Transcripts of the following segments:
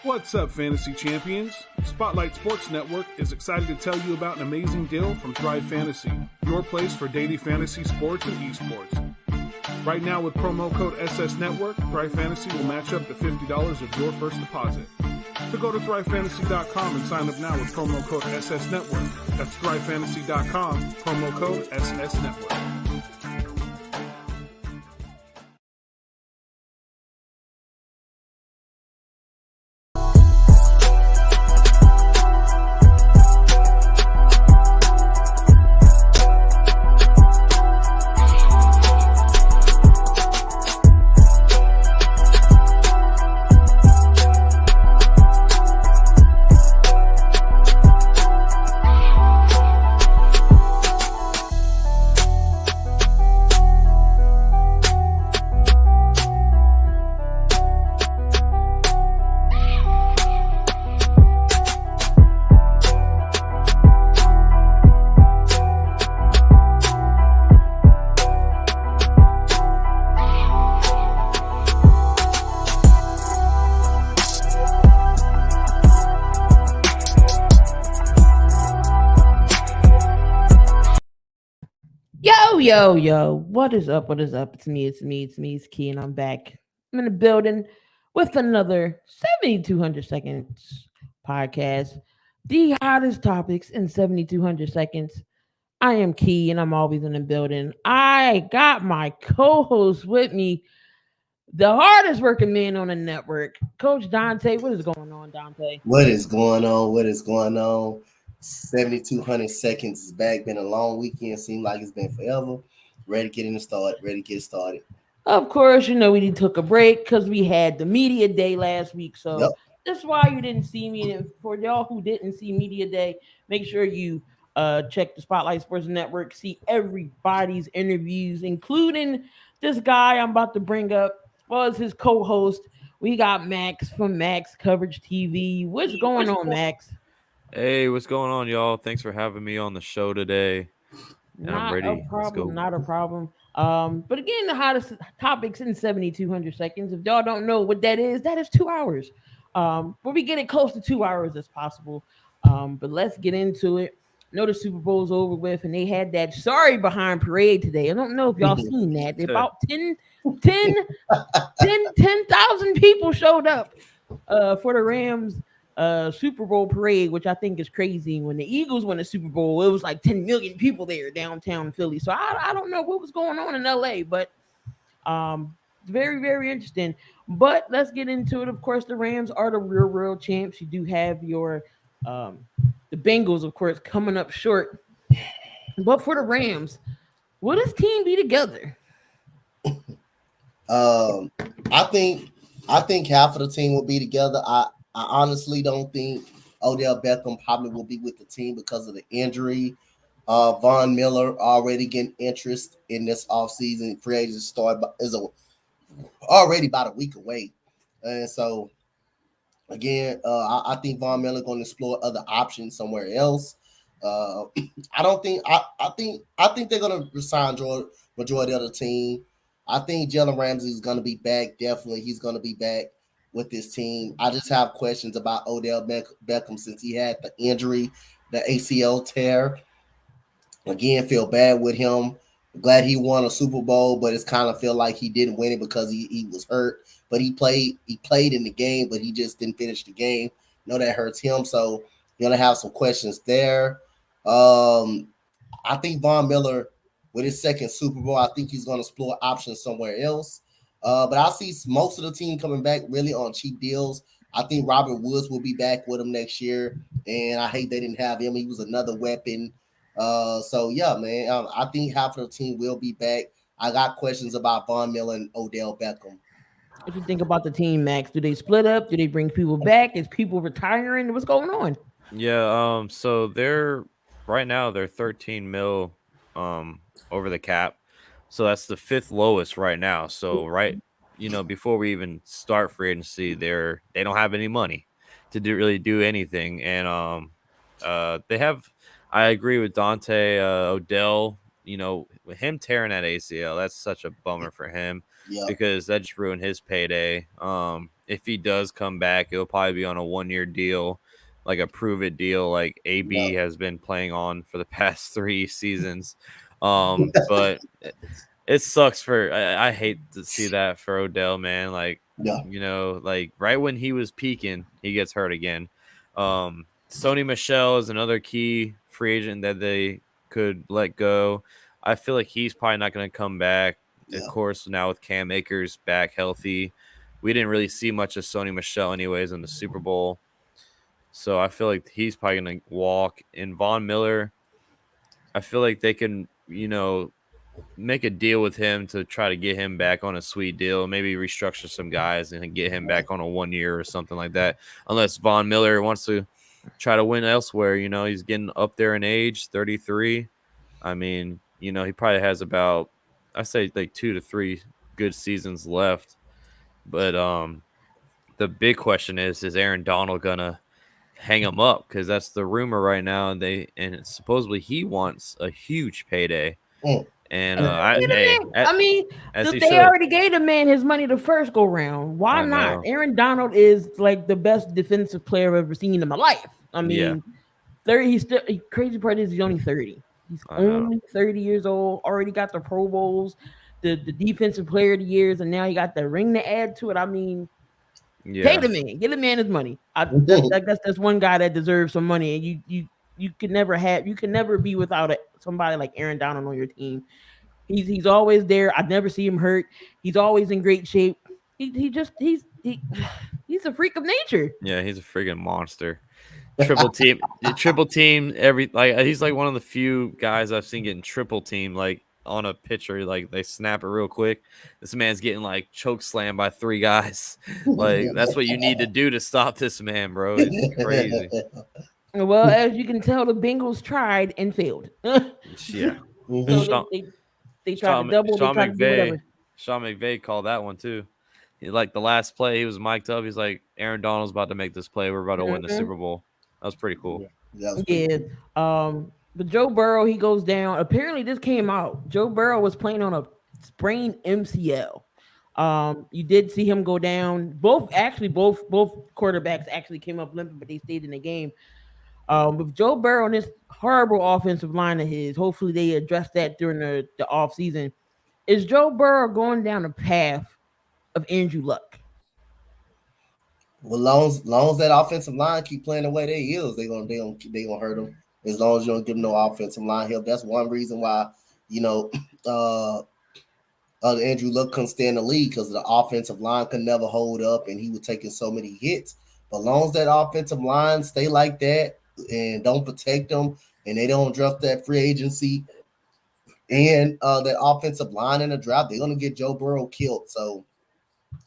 What's up, Fantasy Champions? Spotlight Sports Network is excited to tell you about an amazing deal from Thrive Fantasy, your place for daily fantasy sports and esports. Right now, with promo code SS Network, Thrive Fantasy will match up to $50 of your first deposit. So go to thrivefantasy.com and sign up now with promo code SS Network. That's thrivefantasy.com, promo code SS Network. Yo, what is up? It's me, Key, and I'm back. I'm in the building with another 7,200 seconds podcast. The hottest topics in 7,200 seconds. I am Key, and I'm always in the building. I got my co-host with me, the hardest working man on the network, Coach Donte. What is going on, Donte? What is going on? 7,200 seconds is back. Been a long weekend. Seemed like it's been forever. Ready to get started. Of course, we took a break because we had the media day last week. So That's why you didn't see me. And for y'all who didn't see media day, make sure you check the Spotlight Sports Network, see everybody's interviews, including this guy I'm about to bring up. Well, as his co-host, we got Max from Max Coverage TV. What's going on, Max? Hey, what's going on, y'all? Thanks for having me on the show today. And I'm ready. Not a problem. But again, the hottest topics in 7,200 seconds. If y'all don't know what that is 2 hours. We'll be getting close to 2 hours as possible. But let's get into it. I know the Super Bowl's over with, and they had that sorry behind parade today. I don't know if y'all seen that. About 10,000 people showed up for the Rams Super Bowl parade, which I think is crazy. When the Eagles won the Super Bowl, it was like 10 million people there downtown Philly. So I don't know what was going on in LA, but very, very interesting. But let's get into it. Of course, the Rams are the real champs. You do have your the Bengals, of course, coming up short. But for the Rams, will this team be together? I think half of the team will be together. I honestly don't think Odell Beckham probably will be with the team because of the injury. Von Miller already getting interest in this offseason. Free agent start is already about a week away. And so, again, I think Von Miller going to explore other options somewhere else. I think they're going to resign majority of the team. I think Jalen Ramsey is going to be back. Definitely, he's going to be back with this team. I just have questions about Odell Beckham since he had the injury, the ACL tear. Again, feel bad with him. Glad he won a Super Bowl, but it's kind of feel like he didn't win it because he was hurt. But he played in the game, but he just didn't finish the game. I know that hurts him, so you're gonna have some questions there. I think Von Miller with his second Super Bowl, I think he's gonna explore options somewhere else. But I see most of the team coming back really on cheap deals. I think Robert Woods will be back with him next year, and I hate they didn't have him. He was another weapon. So yeah, man, I think half of the team will be back. I got questions about Von Miller and Odell Beckham. What you think about the team, Max? Do they split up? Do they bring people back? Is people retiring? What's going on? Yeah, so they're 13 mil over the cap. So that's the fifth lowest right now. So before we even start free agency, they don't have any money to really do anything. And they have, I agree with Donte, Odell, with him tearing that ACL, that's such a bummer for him because that just ruined his payday. And if he does come back, it'll probably be on a 1-year deal, like a prove it deal, like AB has been playing on for the past 3 seasons. But it sucks for I hate to see that for Odell, man. Like, like right when he was peaking, he gets hurt again. Sony Michel is another key free agent that they could let go. I feel like he's probably not going to come back. Of course, now with Cam Akers back healthy, we didn't really see much of Sony Michel anyways in the Super Bowl. So I feel like he's probably going to walk. And Von Miller, I feel like they can, make a deal with him to try to get him back on a sweet deal, maybe restructure some guys and get him back on a 1 year or something like that. Unless Von Miller wants to try to win elsewhere, he's getting up there in age, 33. I mean, he probably has about, I say like 2 to 3 good seasons left. But the big question is Aaron Donald gonna hang him up? Because that's the rumor right now, and supposedly he wants a huge payday. And they already gave the man his money the first go round. Why not? Aaron Donald is like the best defensive player I've ever seen in my life. I mean, 30. Crazy part is he's only 30. He's only 30 years old. Already got the Pro Bowls, the defensive player of the years, and now he got the ring to add to it. I mean, pay the man, get the man his money. I guess that's one guy that deserves some money, and you can never be without somebody like Aaron Donald on your team. He's always there. I never see him hurt. He's always in great shape. He's a freak of nature. Yeah, he's a freaking monster. Triple team. He's like one of the few guys I've seen getting triple team like on a pitcher. Like they snap it real quick. This man's getting like choke slammed by 3 guys. Like that's what you need to do to stop this man, bro. It's crazy. Well, as you can tell, the Bengals tried and failed. Yeah. So they tried to double. They tried to do whatever. Sean McVay called that one too. Like the last play, he was mic'd up. He's like, Aaron Donald's about to make this play. We're about to win the Super Bowl. That was pretty cool. Yeah. But Joe Burrow, he goes down. Apparently, this came out. Joe Burrow was playing on a sprained MCL. You did see him go down. Both quarterbacks actually came up limping, but they stayed in the game. With Joe Burrow and this horrible offensive line of his, hopefully they address that during the off season. Is Joe Burrow going down the path of Andrew Luck? Well, long as that offensive line keep playing the way they is, they gonna hurt them. As long as you don't give them no offensive line help, that's one reason why Andrew Luck couldn't stay in the league, because the offensive line could never hold up, and he was taking so many hits. But as long as that offensive line stay like that and don't protect them, and they don't draft that free agency and that offensive line in the draft, they're gonna get Joe Burrow killed. So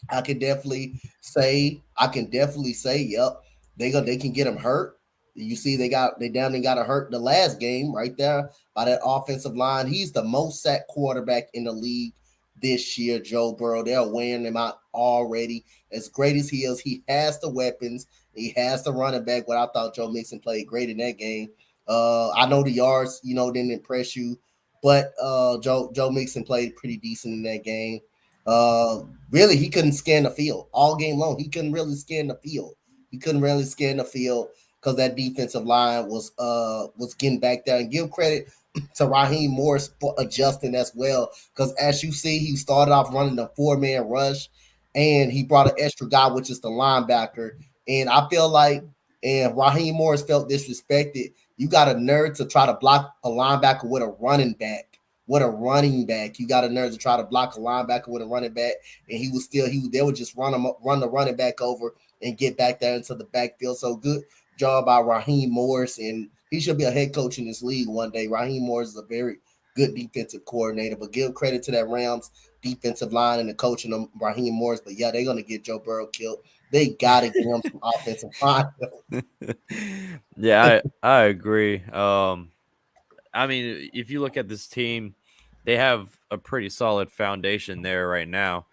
I can definitely say, yep, they can get him hurt. You see, they got hurt the last game right there by that offensive line. He's the most sacked quarterback in the league this year, Joe Burrow. They're wearing him out already. As great as he is, he has the weapons. He has the running back. But I thought Joe Mixon played great in that game. I know the yards, didn't impress you, but Joe Mixon played pretty decent in that game. Really, he couldn't scan the field all game long. He couldn't really scan the field. Because that defensive line was getting back there. And give credit to Raheem Morris for adjusting as well. Because as you see, he started off running the 4-man rush, and he brought an extra guy, which is the linebacker. And I feel like, and Raheem Morris felt disrespected. You got a nerve to try to block a linebacker with a running back. You got a nerve to try to block a linebacker with a running back, and they would just run the running back over and get back there into the backfield. So good job by Raheem Morris, and he should be a head coach in this league one day. Raheem Morris is a very good defensive coordinator, but give credit to that Rams defensive line and the coaching of Raheem Morris. But yeah, they're gonna get Joe Burrow killed. They gotta give him some offensive line. Yeah, I agree. I mean, if you look at this team, they have a pretty solid foundation there right now.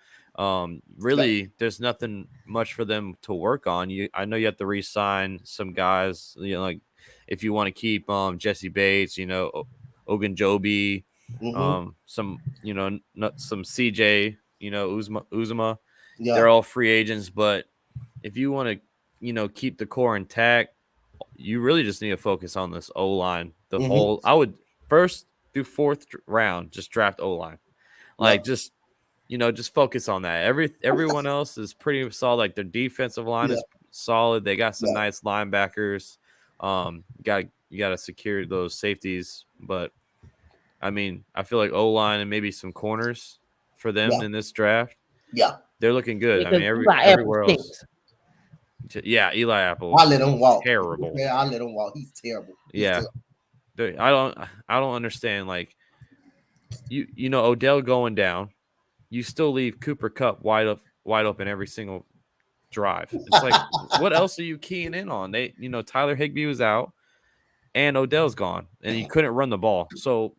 Really, there's nothing much for them to work on. I know you have to re-sign some guys. Like if you want to keep Jesse Bates, Ogunjobi, some CJ, Uzuma. Yeah. They're all free agents, but if you want to, keep the core intact, you really just need to focus on this O line. I would first do fourth round, just draft O line, like just focus on that. Everyone else is pretty solid. Like their defensive line is solid. They got some nice linebackers. You got to secure those safeties, but I mean, I feel like O line and maybe some corners for them in this draft. Yeah, they're looking good. I mean, everywhere else. Yeah, Eli Apple. I let him walk. Terrible. Yeah, I let him walk. He's terrible. I don't understand. Like, Odell going down, you still leave Cooper Kupp wide open every single drive. It's like, what else are you keying in on? Tyler Higbee was out, and Odell's gone, and he couldn't run the ball. So,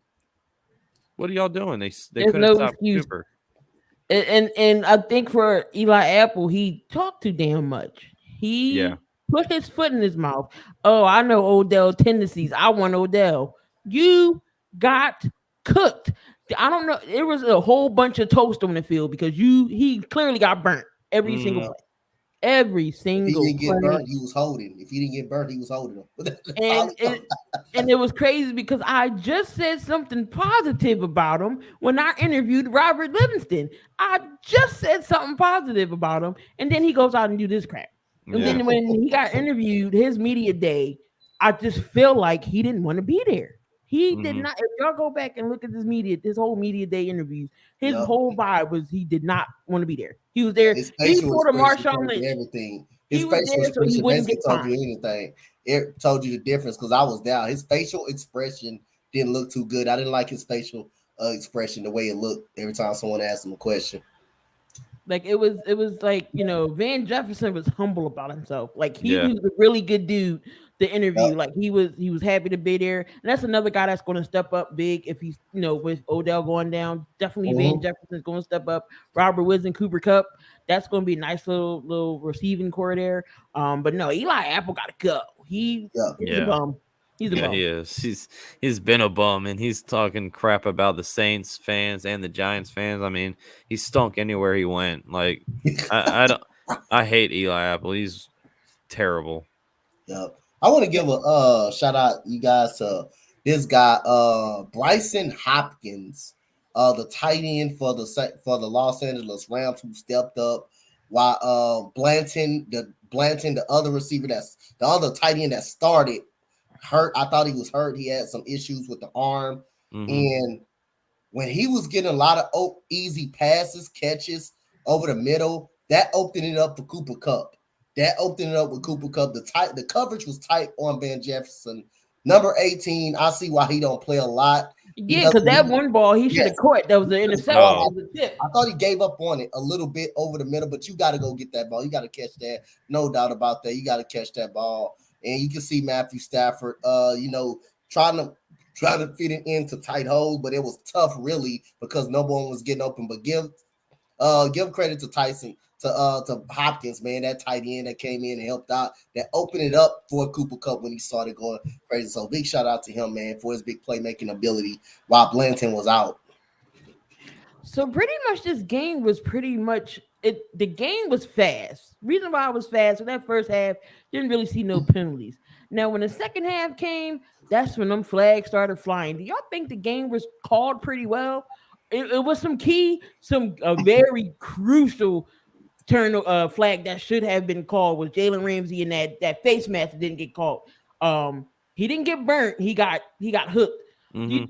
what are y'all doing? They couldn't stop Cooper. And I think for Eli Apple, he talked too damn much. He put his foot in his mouth. Oh, I know Odell tendencies. I want Odell. You got cooked. I don't know. It was a whole bunch of toast on the field because he clearly got burnt every single play. Every single. If he didn't get burnt, he was holding. If he didn't get burnt, he was holding him. and it was crazy because I just said something positive about him when I interviewed Robert Livingston. I just said something positive about him, and then he goes out and do this crap. And then when he got interviewed, his media day, I just feel like he didn't want to be there. He did not. If y'all go back and look at this whole media day interviews, his whole vibe was he did not want to be there. He was there. He for the Marshawn Lynch. Everything. His facial expression basically told you anything. It told you the difference because I was down. His facial expression didn't look too good. I didn't like his facial expression, the way it looked every time someone asked him a question. Like it was like, Van Jefferson was humble about himself. Like he was a really good dude to interview. Like he was happy to be there. And that's another guy that's going to step up big if he's, with Odell going down. Definitely Van Jefferson's going to step up. Robert Woods and Cooper Kupp. That's going to be a nice little receiving core there. But no, Eli Apple got to go. He's a bum. He's a bum. He is. He's been a bum, and he's talking crap about the Saints fans and the Giants fans. I mean, he stunk anywhere he went. Like, I hate Eli Apple. He's terrible. Yeah, I want to give a shout out, you guys, to this guy, Bryson Hopkins, the tight end for the Los Angeles Rams, who stepped up while Blanton, the other receiver the other tight end that started, hurt. I thought he was hurt. He had some issues with the arm. And when he was getting a lot of easy passes, catches over the middle, that opened it up for Cooper Kupp. The coverage was tight on Van Jefferson. Number 18, I see why he don't play a lot. Yeah, because that one ball he should have caught. That was an interception. I thought he gave up on it a little bit over the middle, but you got to go get that ball. You got to catch that. No doubt about that. You got to catch that ball. And you can see Matthew Stafford, trying to fit it into tight holes, but it was tough, really, because no one was getting open. But give credit to Tyson, to Hopkins, man, that tight end that came in and helped out, that opened it up for Cooper Kupp when he started going crazy. So big shout out to him, man, for his big playmaking ability while Blanton was out. So pretty much this game was the game was fast. Reason why it was fast, so that first half didn't really see no penalties. Now, when the second half came, that's when them flags started flying. Do y'all think the game was called pretty well? It was a very crucial flag that should have been called was Jalen Ramsey and that face mask that didn't get called. He didn't get burnt. He got hooked. Do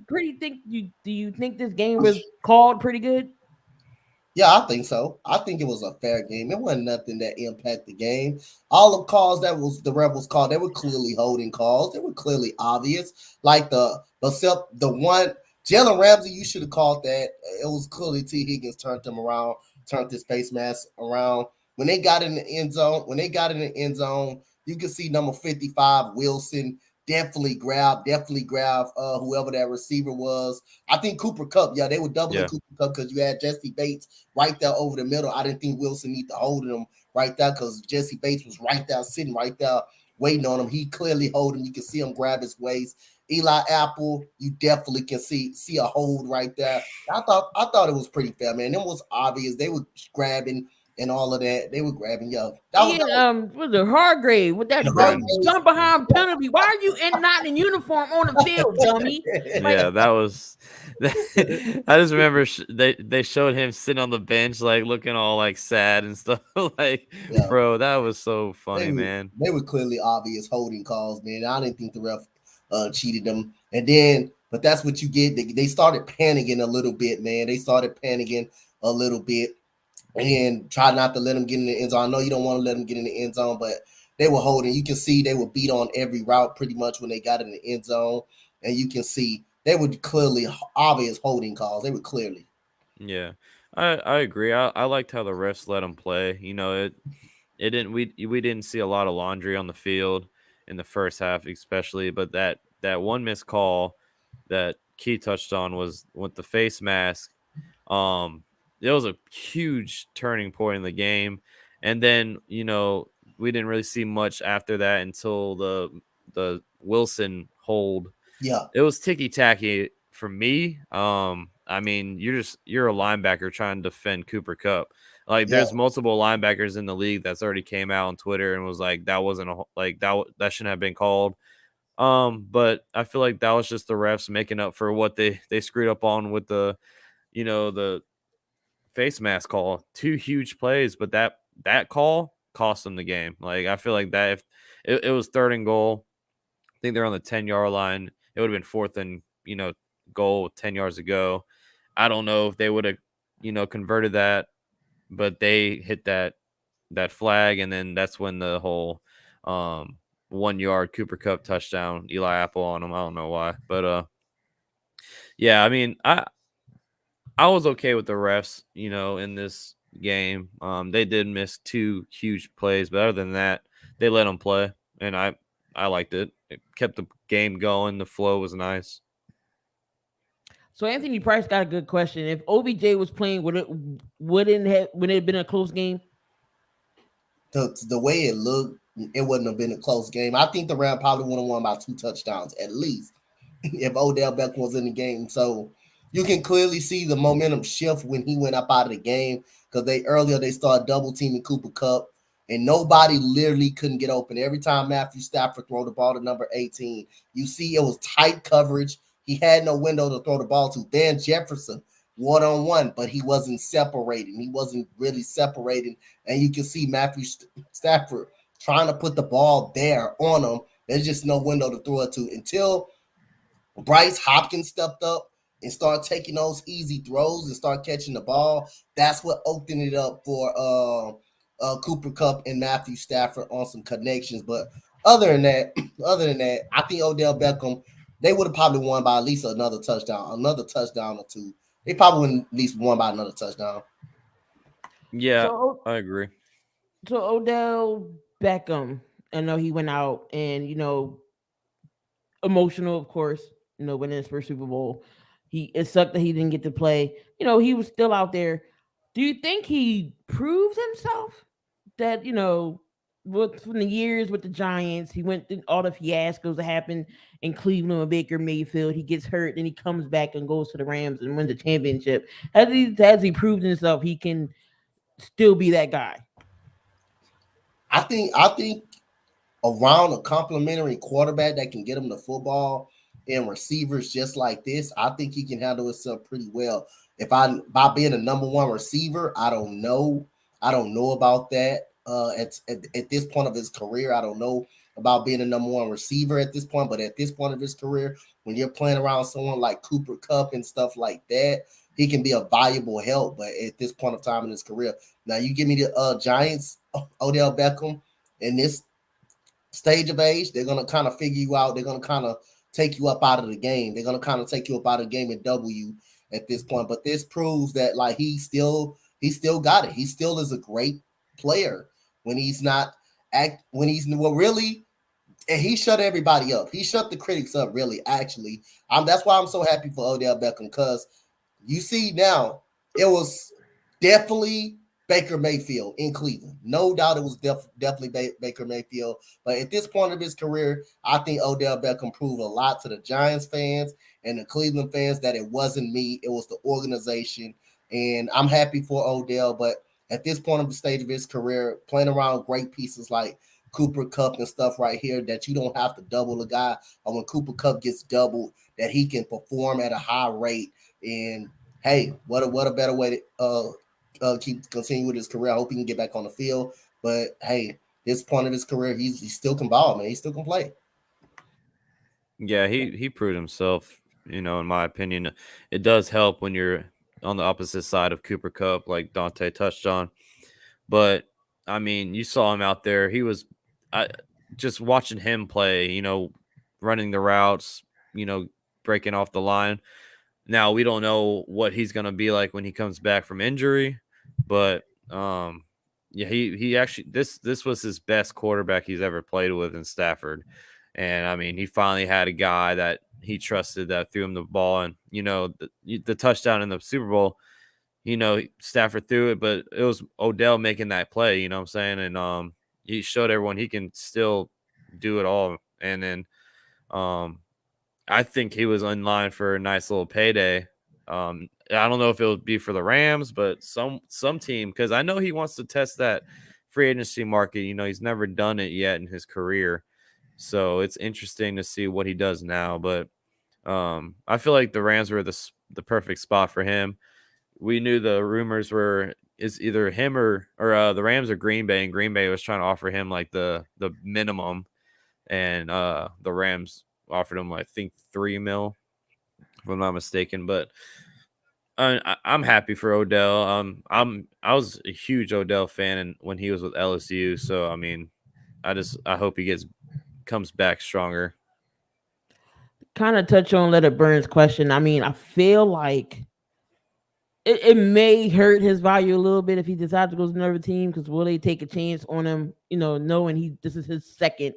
you think this game was called pretty good? Yeah, I think so. I think it was a fair game. It wasn't nothing that impacted the game. All the calls that the Rebels called, they were clearly holding calls. They were clearly obvious. Like the one Jalen Ramsey, you should have called that. It was clearly T. Higgins turned his face mask around. When they got in the end zone, you can see number 55, Wilson, definitely grab whoever that receiver was. I think Cooper Kupp, they were doubling Cooper Kupp because you had Jesse Bates right there over the middle. I didn't think Wilson need to hold him right there because Jesse Bates was right there, sitting right there, waiting on him. He clearly hold him. You can see him grab his waist. Eli Apple, you definitely can see a hold right there. I thought it was pretty fair, man. It was obvious. They were grabbing and all of that. They were grabbing yo. That was the Hargrave with that jump behind penalty. Why are you not in uniform on the field, dummy? Yeah, that was. I just remember they showed him sitting on the bench, like looking all like sad and stuff. Like, bro, that was so funny, man. They were clearly obvious holding calls, man. I didn't think the ref cheated them, and then. But that's what you get. They started panicking a little bit, man. They started panicking a little bit and try not to let them get in the end zone. I know you don't want to let them get in the end zone, but they were holding. You can see they were beat on every route pretty much when they got in the end zone. And you can see they were clearly obvious holding calls. They were clearly. Yeah, I agree. I liked how the refs let them play. You know, it didn't we didn't see a lot of laundry on the field in the first half, especially, but that one missed call that Key touched on was with the face mask. It was a huge turning point in the game. And then, you know, we didn't really see much after that until the Wilson hold. It was ticky-tacky for me. I mean, you're a linebacker trying to defend Cooper Kupp. Like, there's multiple linebackers in the league that's already came out on Twitter and was like, that wasn't that shouldn't have been called. But I feel like that was just the refs making up for what they screwed up on with the face mask call. 2 huge plays, but that call cost them the game. Like, I feel like that if it was 3rd and goal, I think they're on the 10-yard line. It would have been 4th and goal with 10 yards to go. I don't know if they would have converted that, but they hit that flag, and then that's when the whole 1-yard Cooper Kupp touchdown, Eli Apple on him. I don't know why, but yeah, I mean, I was okay with the refs, in this game. They did miss 2 huge plays, but other than that, they let them play, and I liked it. It kept the game going. The flow was nice. So Anthony Price got a good question. If OBJ was playing, would it have been a close game? The way it looked, it wouldn't have been a close game. I think the Rams probably would have won by 2 touchdowns at least if Odell Beckham was in the game. So you can clearly see the momentum shift when he went up out of the game, because they started double teaming Cooper Kupp, and nobody literally couldn't get open. Every time Matthew Stafford throw the ball to number 18, you see it was tight coverage. He had no window to throw the ball to. Van Jefferson, one-on-one, but he wasn't separating. He wasn't really separating. And you can see Matthew Stafford trying to put the ball there on him. There's just no window to throw it to until Bryce Hopkins stepped up and started taking those easy throws and start catching the ball. That's what opened it up for Cooper Kupp and Matthew Stafford on some connections. But other than that, I think Odell Beckham, they would have probably won by at least another touchdown or 2. They probably wouldn't at least won by another touchdown. Yeah, I agree. So Odell Beckham, I know he went out and, emotional, of course, winning his first Super Bowl. It sucked that he didn't get to play. He was still out there. Do you think he proved himself that, from the years with the Giants, he went through all the fiascos that happened in Cleveland with Baker Mayfield. He gets hurt, then he comes back and goes to the Rams and wins the championship. Has he proved himself he can still be that guy? I think around a complimentary quarterback that can get him the football and receivers just like this, I think he can handle himself pretty well. By being a number 1 receiver, I don't know about that. At this point of his career, I don't know about being a number 1 receiver at this point, but at this point of his career, when you're playing around someone like Cooper Kupp and stuff like that, he can be a valuable help. But at this point of time in his career, now you give me the Giants, Odell Beckham, in this stage of age, they're going to kind of figure you out. They're going to kind of take you up out of the game. They're going to kind of take you up out of the game and double you at this point. But this proves that, like, he still got it. He still is a great player when he's not really, and he shut everybody up. He shut the critics up, really, actually. That's why I'm so happy for Odell Beckham, because you see now, it was definitely Baker Mayfield in Cleveland. No doubt it was definitely Baker Mayfield. But at this point of his career, I think Odell Beckham proved a lot to the Giants fans and the Cleveland fans that it wasn't me, it was the organization. And I'm happy for Odell, but at this point of the stage of his career, playing around great pieces like Cooper Kupp and stuff right here, that you don't have to double a guy, or when Cooper Kupp gets doubled, that he can perform at a high rate. And hey, what a better way to keep continue with his career. I hope he can get back on the field. But hey, this point of his career, he still can ball, man. He still can play. Yeah, he proved himself. In my opinion, it does help when you're on the opposite side of Cooper Kupp, like Donte touched on. But I mean, you saw him out there. He was just watching him play. Running the routes. Breaking off the line. Now we don't know what he's gonna be like when he comes back from injury, but yeah, he actually this was his best quarterback he's ever played with in Stafford. And I mean, he finally had a guy that he trusted that threw him the ball. And the touchdown in the Super Bowl, Stafford threw it, but it was Odell making that play, you know what I'm saying? And he showed everyone he can still do it all. And then I think he was in line for a nice little payday. I don't know if it would be for the Rams, but some team, because I know he wants to test that free agency market. He's never done it yet in his career. So it's interesting to see what he does now. But I feel like the Rams were the perfect spot for him. We knew the rumors is either him or the Rams or Green Bay, and Green Bay was trying to offer him like the minimum, and the Rams offered him, I think, $3 million, if I'm not mistaken. But I'm happy for Odell. I was a huge Odell fan when he was with LSU. So I mean, I hope he comes back stronger. Kind of touch on Let It Burn's question. I mean, I feel like it may hurt his value a little bit if he decides to go to another team, because will they take a chance on him, knowing this is his second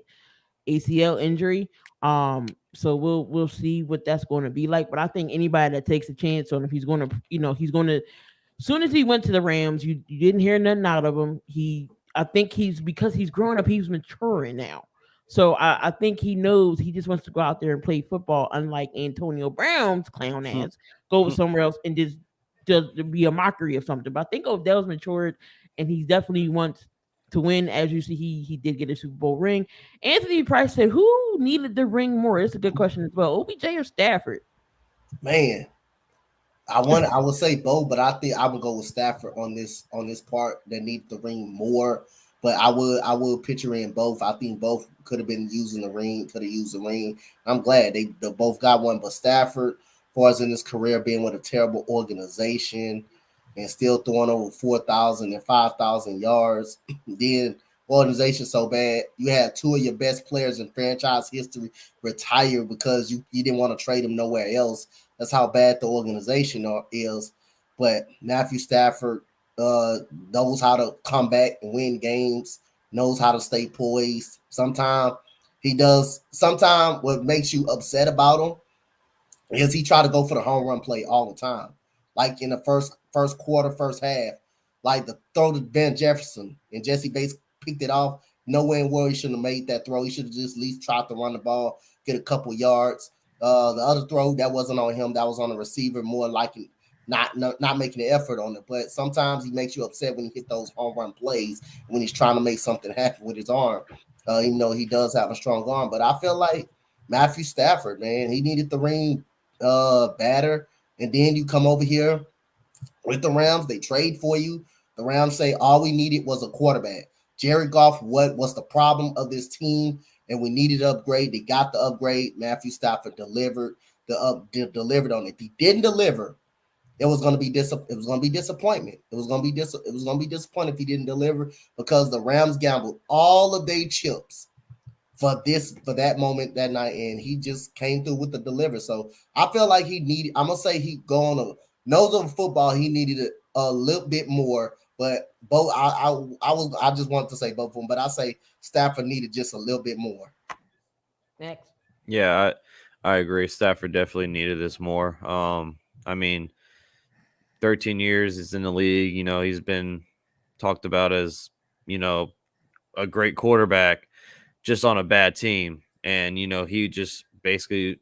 ACL injury. So we'll see what that's going to be like. But I think anybody that takes a chance on him, he's going to. As soon as he went to the Rams, you didn't hear nothing out of him. I think because he's growing up, he's maturing now. So I think he knows he just wants to go out there and play football, unlike Antonio Brown's clown ass, go somewhere else and just be a mockery of something. But I think Odell's matured, and he definitely wants to win. As you see, he did get a Super Bowl ring. Anthony Price said, "Who needed the ring more?" It's a good question as well. OBJ or Stafford? Man, I would say both, but I think I would go with Stafford on this part that needs the ring more. But I would picture in both. I think both could have been using the ring, could have used the ring. I'm glad they both got one, but Stafford, as far as in his career, being with a terrible organization and still throwing over 4,000 and 5,000 yards, then organization so bad, you had two of your best players in franchise history retire because you didn't want to trade them nowhere else. That's how bad the organization is. But Matthew Stafford knows how to come back and win games, knows how to stay poised. Sometimes he does. Sometimes what makes you upset about him is he try to go for the home run play all the time. Like in the first quarter, first half, like the throw to Ben Jefferson, and Jesse Bates picked it off. Nowhere in where he shouldn't have made that throw. He should have just at least tried to run the ball, get a couple yards. The other throw, that wasn't on him. That was on the receiver, more like not making the effort on it. But sometimes he makes you upset when he hit those home run plays, when he's trying to make something happen with his arm. Even though he does have a strong arm. But I feel like Matthew Stafford, man, he needed the ring batter. And then you come over here with the Rams. They trade for you. The Rams say all we needed was a quarterback. Jared Goff, what was the problem of this team? And we needed an upgrade. They got the upgrade. Matthew Stafford delivered delivered on it. If he didn't deliver, it was going to be disappointment. It was going to be disappointed if he didn't deliver, because the Rams gambled all of their chips for that moment that night, and he just came through with the deliver. So I feel like I'm gonna say he go on a nose of football. He needed a little bit more. But both, I just wanted to say both of them, but I say Stafford needed just a little bit more. Next. Yeah, I agree. Stafford definitely needed this more. I mean, 13 years is in the league. He's been talked about as, a great quarterback just on a bad team. And, he just basically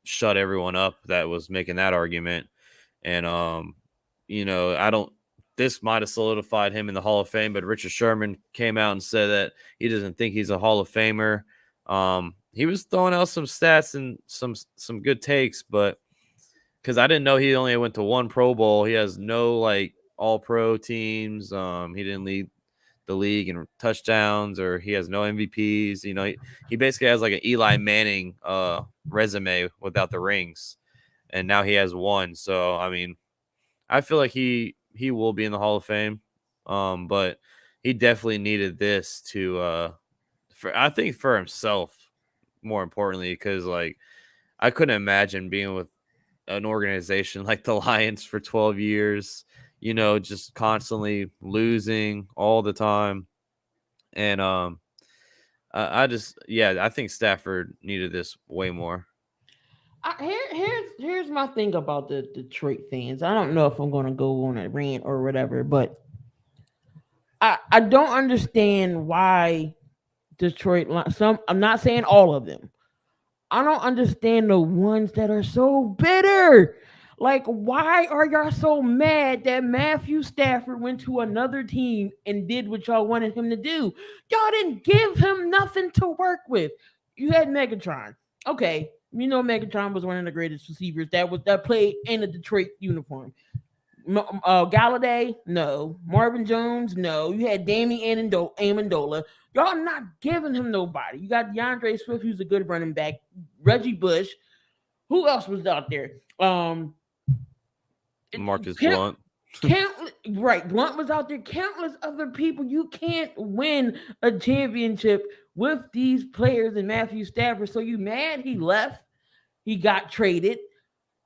shut everyone up that was making that argument. And, I don't this might have solidified him in the Hall of Fame, but Richard Sherman came out and said that he doesn't think he's a Hall of Famer. He was throwing out some stats and some good takes, but because I didn't know he only went to one Pro Bowl. He has no like all-pro teams. He didn't lead the league in touchdowns, or he has no MVPs. You know, he basically has like an Eli Manning resume without the rings, and now he has one. So I mean, I feel like he will be in the Hall of Fame, but he definitely needed this to I think for himself more importantly, because like I couldn't imagine being with an organization like the Lions for 12 years, you know, just constantly losing all the time. And I think Stafford needed this way more. Here's my thing about the Detroit fans. I don't know if I'm gonna go on a rant or whatever, but I don't understand why Detroit. I'm not saying all of them. I don't understand the ones that are so bitter. Like, why are y'all so mad that Matthew Stafford went to another team and did what y'all wanted him to do? Y'all didn't give him nothing to work with. You had Megatron. Okay, you know Megatron was one of the greatest receivers that played in a Detroit uniform. Galladay, no. Marvin Jones, no. You had Damian Amendola. Y'all not giving him nobody. You got DeAndre Swift, who's a good running back. Reggie Bush. Who else was out there? Marcus Blunt. Blunt was out there. Countless other people. You can't win a championship with these players and Matthew Stafford. So you mad he left? He got traded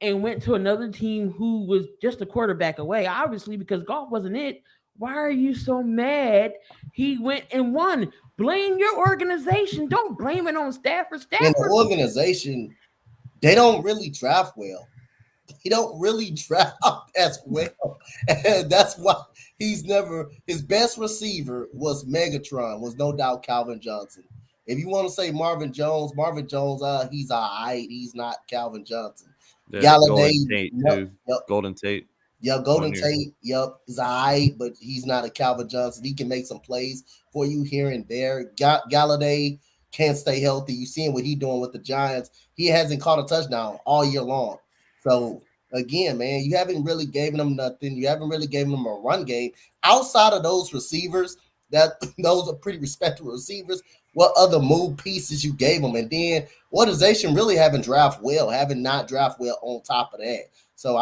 and went to another team who was just a quarterback away, obviously, because golf wasn't it. Why are you so mad he went and won? Blame your organization. Don't blame it on Stafford. In the organization, they don't really draft well. He don't really draft as well. And that's why his best receiver was Megatron, was no doubt Calvin Johnson. If you want to say Marvin Jones, he's all right. He's not Calvin Johnson. Yeah, Golden Tate, too. Yep. Golden Tate. Yeah, Golden Tate, is all right, but he's not a Calvin Johnson. He can make some plays for you here and there. Galladay can't stay healthy. You seeing what he's doing with the Giants. He hasn't caught a touchdown all year long. So, again, man, you haven't really given him nothing. You haven't really given him a run game. Outside of those receivers, those are pretty respectable receivers. What other move pieces you gave him? And then organization really haven't not draft well on top of that. So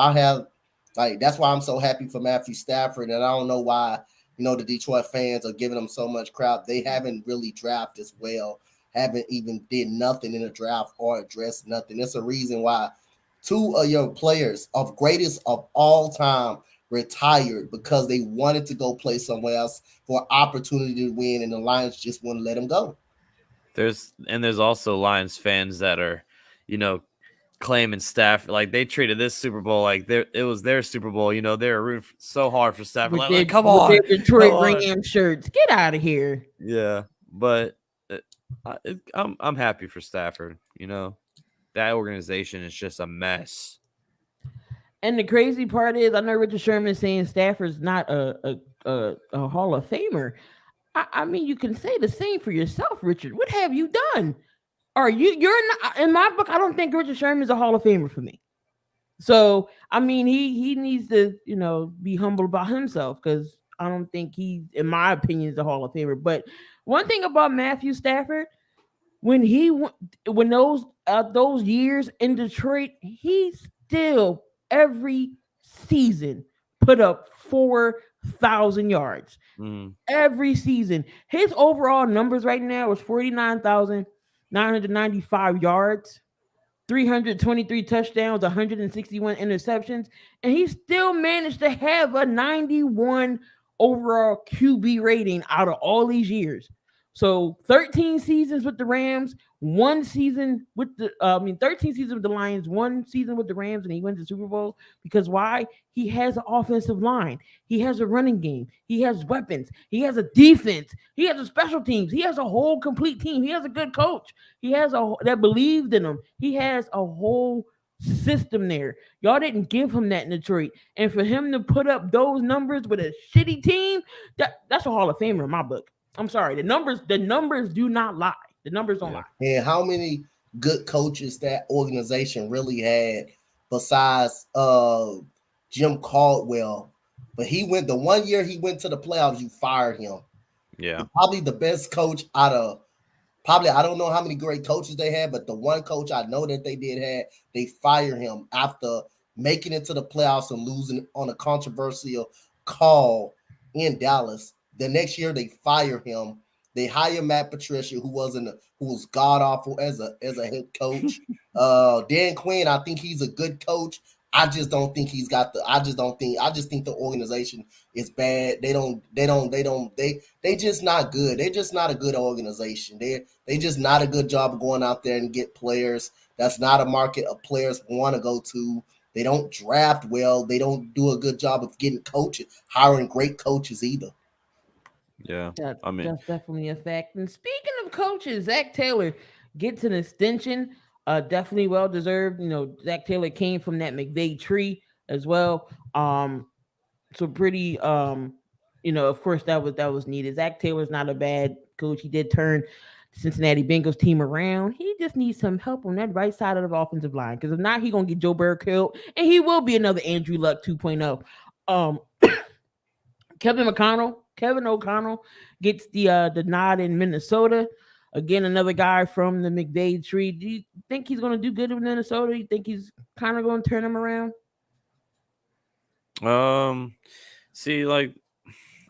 that's why I'm so happy for Matthew Stafford. And I don't know why, the Detroit fans are giving him so much crap. They haven't really drafted as well, haven't even did nothing in the draft or addressed nothing. That's a reason why two of your players of greatest of all time retired, because they wanted to go play somewhere else for opportunity to win, and the Lions just wouldn't let them go. There's also Lions fans that are, claiming Stafford, like they treated this Super Bowl like it was their Super Bowl. They were rooting so hard for Stafford. Like, come on, their Detroit Rams shirts, get out of here. Yeah, but I'm happy for Stafford. That organization is just a mess. And the crazy part is, I know Richard Sherman is saying Stafford's not a Hall of Famer. I mean, you can say the same for yourself, Richard. What have you done? You're not, in my book, I don't think Richard Sherman is a Hall of Famer for me. So, I mean, he needs to, be humble about himself, because I don't think he, in my opinion, is a Hall of Famer. But one thing about Matthew Stafford, when those years in Detroit, he still every season put up 4,000 yards. Every season. His overall numbers right now is 49,995 yards, 323 touchdowns, 161 interceptions, and he still managed to have a 91 overall QB rating out of all these years. So 13 seasons with the Rams, 1 season with 13 seasons with the Lions, 1 season with the Rams, and he wins the Super Bowl. Because why? He has an offensive line. He has a running game. He has weapons. He has a defense. He has a special teams. He has a whole complete team. He has a good coach. He has that believed in him. He has a whole system there. Y'all didn't give him that in Detroit. And for him to put up those numbers with a shitty team, that's a Hall of Famer in my book. I'm sorry. The numbers do not lie. The numbers don't lie. And how many good coaches that organization really had besides Jim Caldwell? But he went the 1 year he went to the playoffs, you fired him. Yeah. Probably the best coach out of probably, I don't know how many great coaches they had, but the one coach I know that they did have, they fired him after making it to the playoffs and losing on a controversial call in Dallas. The next year they fire him. They hire Matt Patricia, who was god awful as a head coach. Dan Quinn, I think he's a good coach. I just don't think he's got the. I just think the organization is bad. They just not good. They're just not a good organization. They just not a good job of going out there and get players. That's not a market of players want to go to. They don't draft well. They don't do a good job of getting coaches, hiring great coaches either. Yeah, that's definitely a fact. And speaking of coaches, Zach Taylor gets an extension. Definitely well deserved. Zach Taylor came from that McVay tree as well. So pretty. Of course that was needed. Zach Taylor's not a bad coach. He did turn the Cincinnati Bengals team around. He just needs some help on that right side of the offensive line, because if not, he's gonna get Joe Burrow killed, and he will be another Andrew Luck 2.0. Kevin O'Connell gets the nod in Minnesota. Again, another guy from the McVay tree. Do you think he's going to do good in Minnesota? You think he's kind of going to turn him around? See, like,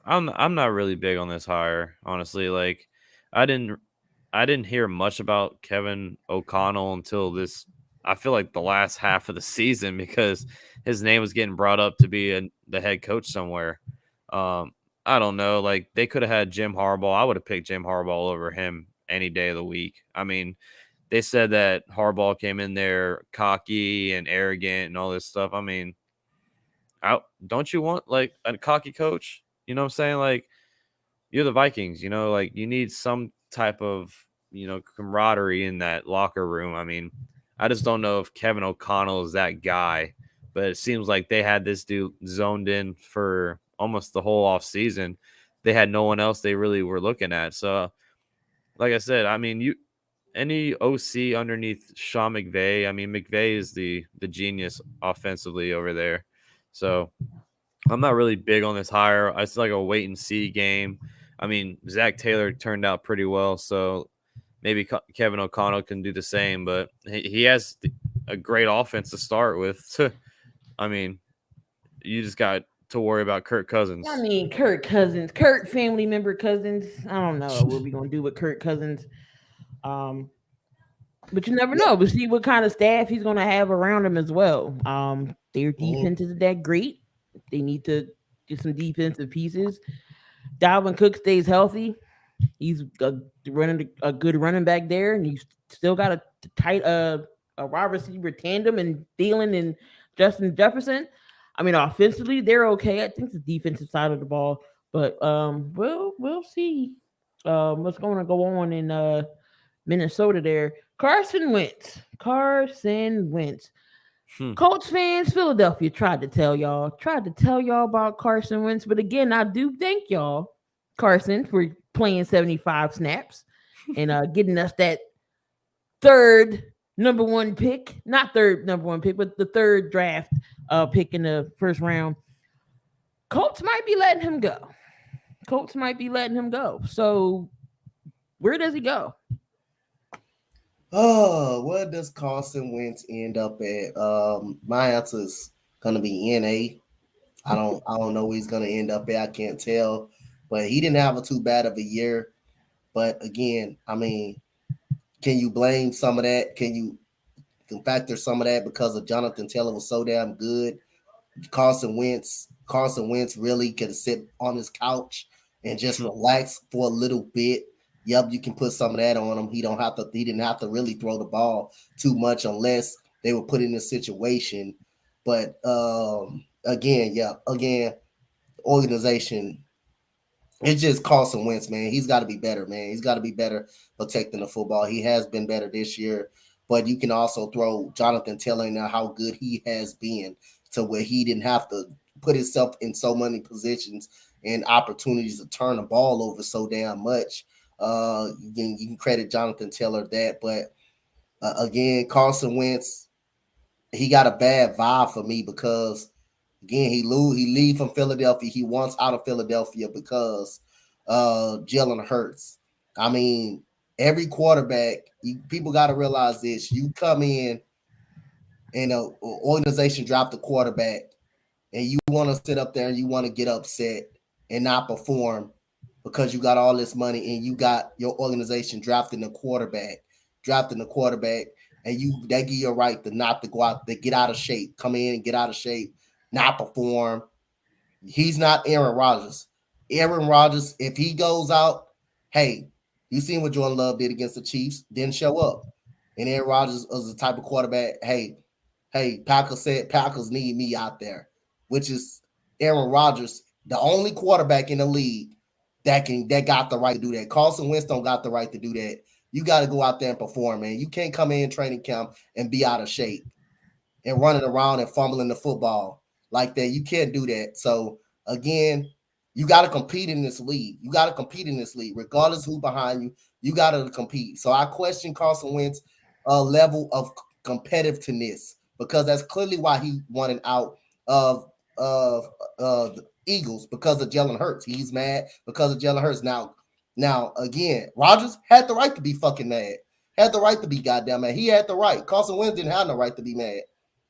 I'm not really big on this hire, honestly. Like, I didn't hear much about Kevin O'Connell until this. I feel like the last half of the season, because his name was getting brought up to be the head coach somewhere. I don't know. Like, they could have had Jim Harbaugh. I would have picked Jim Harbaugh over him any day of the week. I mean, they said that Harbaugh came in there cocky and arrogant and all this stuff. I mean, don't you want like a cocky coach? You know what I'm saying? Like, you're the Vikings, like you need some type of, camaraderie in that locker room. I mean, I just don't know if Kevin O'Connell is that guy, but it seems like they had this dude zoned in for almost the whole off season. They had no one else they really were looking at. So, like I said, I mean, any OC underneath Sean McVay. I mean, McVay is the genius offensively over there. So I'm not really big on this hire. It's like a wait and see game. I mean, Zach Taylor turned out pretty well, so maybe Kevin O'Connell can do the same. But he has a great offense to start with. I mean, you just got to worry about Kirk Cousins. I mean, Kirk family member Cousins. I don't know what we're gonna do with Kirk Cousins. But you never know. We'll see what kind of staff he's gonna have around him as well. Their defense isn't that great. They need to get some defensive pieces. Dalvin Cook stays healthy. He's running a good running back there, and you still got a tight a wide receiver tandem and Thielen and Justin Jefferson. I mean, offensively, they're okay. I think the defensive side of the ball, but we'll see what's going to go on in Minnesota there. Carson Wentz. Colts fans, Philadelphia tried to tell y'all about Carson Wentz, but again, I do thank y'all, Carson, for playing 75 snaps and getting us that third number one pick, not third number one pick, but the third draft pick in the first round. Colts might be letting him go. So where does he go? Oh, where does Carson Wentz end up at? My answer is gonna be NA. I don't know where he's gonna end up at. I can't tell, but he didn't have a too bad of a year. But again, I mean, can you blame some of that? Can you factor some of that because of Jonathan Taylor was so damn good? Carson Wentz really could sit on his couch and just relax for a little bit. Yep, you can put some of that on him. He didn't have to really throw the ball too much unless they were put in a situation. But again, organization. It's just Carson Wentz, man. He's got to be better, man. He's got to be better protecting the football. He has been better this year, but you can also throw Jonathan Taylor in there, how good he has been to where he didn't have to put himself in so many positions and opportunities to turn the ball over so damn much. You can credit Jonathan Taylor that, but again, Carson Wentz, he got a bad vibe for me because again, he leave from Philadelphia. He wants out of Philadelphia because Jalen Hurts. I mean, every quarterback, people got to realize this. You come in and an organization drop the quarterback, and you want to sit up there and you want to get upset and not perform because you got all this money and you got your organization drafting the quarterback, and they give you a right to not to go out, to get out of shape, come in and get out of shape, not perform. He's not Aaron Rodgers. Aaron Rodgers, if he goes out, hey, you seen what Jordan Love did against the Chiefs, didn't show up. And Aaron Rodgers was the type of quarterback, hey, Packers said Packers need me out there, which is Aaron Rodgers, the only quarterback in the league that got the right to do that. Carson Wentz don't got the right to do that. You got to go out there and perform, man. You can't come in training camp and be out of shape and running around and fumbling the football like that. You can't do that. So again, you got to compete in this league. Regardless who behind you. You got to compete. So I question Carson Wentz's level of competitiveness, because that's clearly why he wanted out of the Eagles, because of Jalen Hurts. He's mad because of Jalen Hurts. Now again, Rodgers had the right to be fucking mad. Had the right to be goddamn mad. He had the right. Carson Wentz didn't have no right to be mad.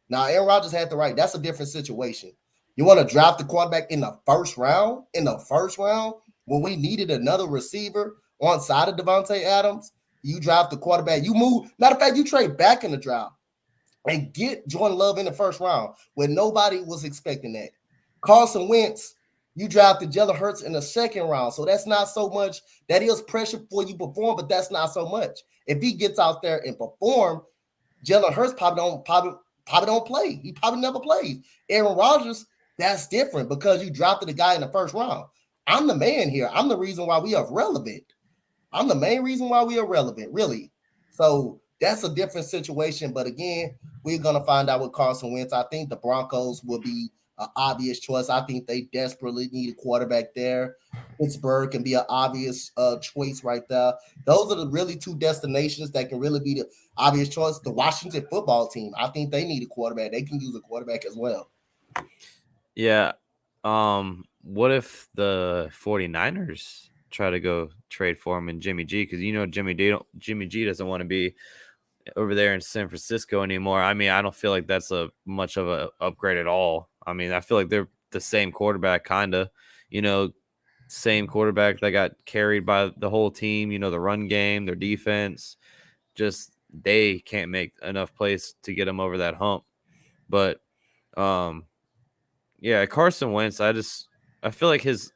Now Aaron Rodgers had the right. That's a different situation. You want to draft the quarterback in the first round? When we needed another receiver on side of Devontae Adams, you draft the quarterback. You move. Matter of fact, you trade back in the draft and get Jordan Love in the first round when nobody was expecting that. Carson Wentz, you drafted Jalen Hurts in the second round. So that's not so much. That is pressure for you to perform, but that's not so much. If he gets out there and perform, Jalen Hurts probably don't play. He probably never plays. Aaron Rodgers, that's different because you drafted a guy in the first round. I'm the man here. I'm the reason why we are relevant. I'm the main reason why we are relevant, really. So that's a different situation. But again, we're going to find out with Carson Wentz. I think the Broncos will be an obvious choice. I think they desperately need a quarterback there. Pittsburgh can be an obvious choice right there. Those are the really two destinations that can really be the obvious choice. The Washington football team, I think they need a quarterback. They can use a quarterback as well. Yeah. What if the 49ers try to go trade for him and Jimmy G? Because Jimmy G doesn't want to be over there in San Francisco anymore. I mean, I don't feel like that's a much of a upgrade at all. I mean, I feel like they're the same quarterback, kind of. Same quarterback that got carried by the whole team. The run game, their defense, just they can't make enough plays to get them over that hump. But yeah, Carson Wentz, I feel like his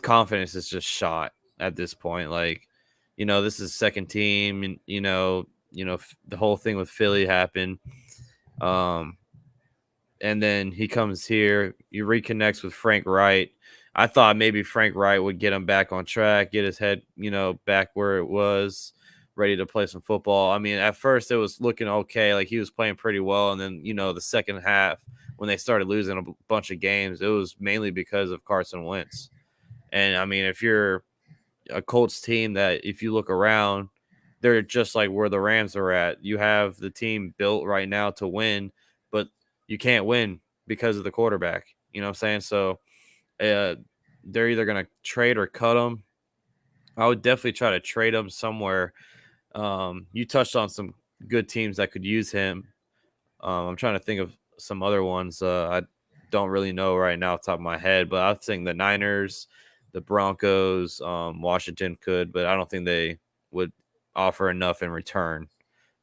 confidence is just shot at this point. Like, this is second team, and the whole thing with Philly happened. And then he comes here, he reconnects with Frank Wright. I thought maybe Frank Wright would get him back on track, get his head, back where it was, ready to play some football. I mean, at first it was looking okay, like he was playing pretty well, and then the second half, when they started losing a bunch of games, it was mainly because of Carson Wentz. And I mean, if you're a Colts team that, if you look around, they're just like where the Rams are at. You have the team built right now to win, but you can't win because of the quarterback. You know what I'm saying? So they're either going to trade or cut him. I would definitely try to trade him somewhere. You touched on some good teams that could use him. I'm trying to think of some other ones. I don't really know right now off the top of my head, but I think the Niners, the Broncos, Washington could, but I don't think they would offer enough in return,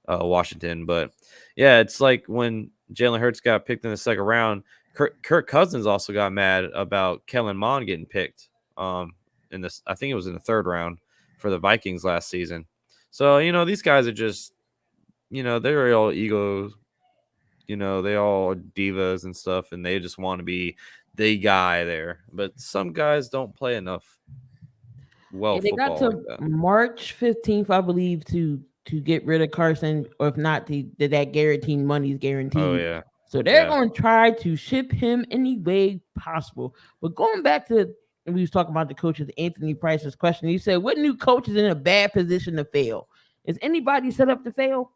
Washington. But yeah, it's like when Jalen Hurts got picked in the second round, Kirk Cousins also got mad about Kellen Mond getting picked I think it was in the third round for the Vikings last season. So, these guys are just, they're all egos. They all divas and stuff, and they just want to be the guy there. But some guys don't play enough They got to like that. March 15th, I believe, to to get rid of Carson, or if not, that guaranteed money is guaranteed. Oh yeah. So they're going to try to ship him any way possible. But going back to, we was talking about the coaches, Anthony Price's question. He said, "What new coach is in a bad position to fail? Is anybody set up to fail?"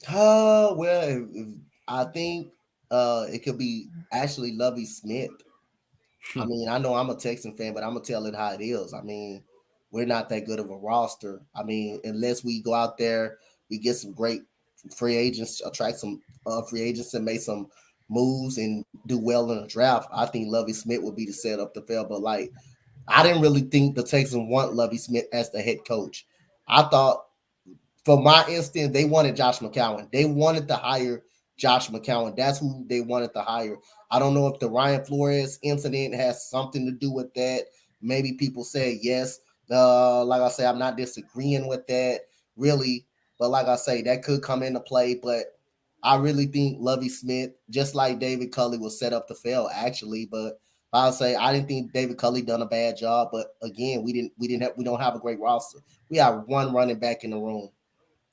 Well, I think it could be actually Lovie Smith. I mean, I know I'm a Texan fan, but I'm gonna tell it how it is. I mean, we're not that good of a roster. I mean, unless we go out there, we get some great free agents, attract some free agents, and make some moves and do well in the draft. I think Lovie Smith would be the setup to fail. But like, I didn't really think the Texans want Lovie Smith as the head coach. I thought, for my instance, they wanted Josh McCown. They wanted to hire Josh McCown. That's who they wanted to hire. I don't know if the Ryan Flores incident has something to do with that. Maybe people say yes. Like I say, I'm not disagreeing with that, really. But like I say, that could come into play. But I really think Lovie Smith, just like David Culley, was set up to fail, actually. But I'll say I didn't think David Culley done a bad job. But again, we don't have a great roster. We have one running back in the room.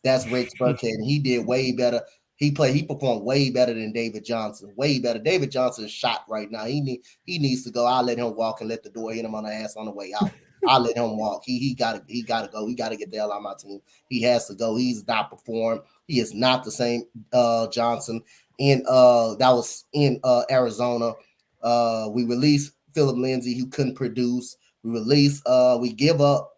That's Rex Burkhead, and he did way better. He performed way better than David Johnson. Way better. David Johnson is shot right now. He needs to go. I'll let him walk and let the door hit him on the ass on the way out. I'll let him walk. He gotta go. He gotta get the hell out of my team. He has to go. He's not performed. He is not the same Johnson. And that was in Arizona. We released Philip Lindsay, who couldn't produce. We give up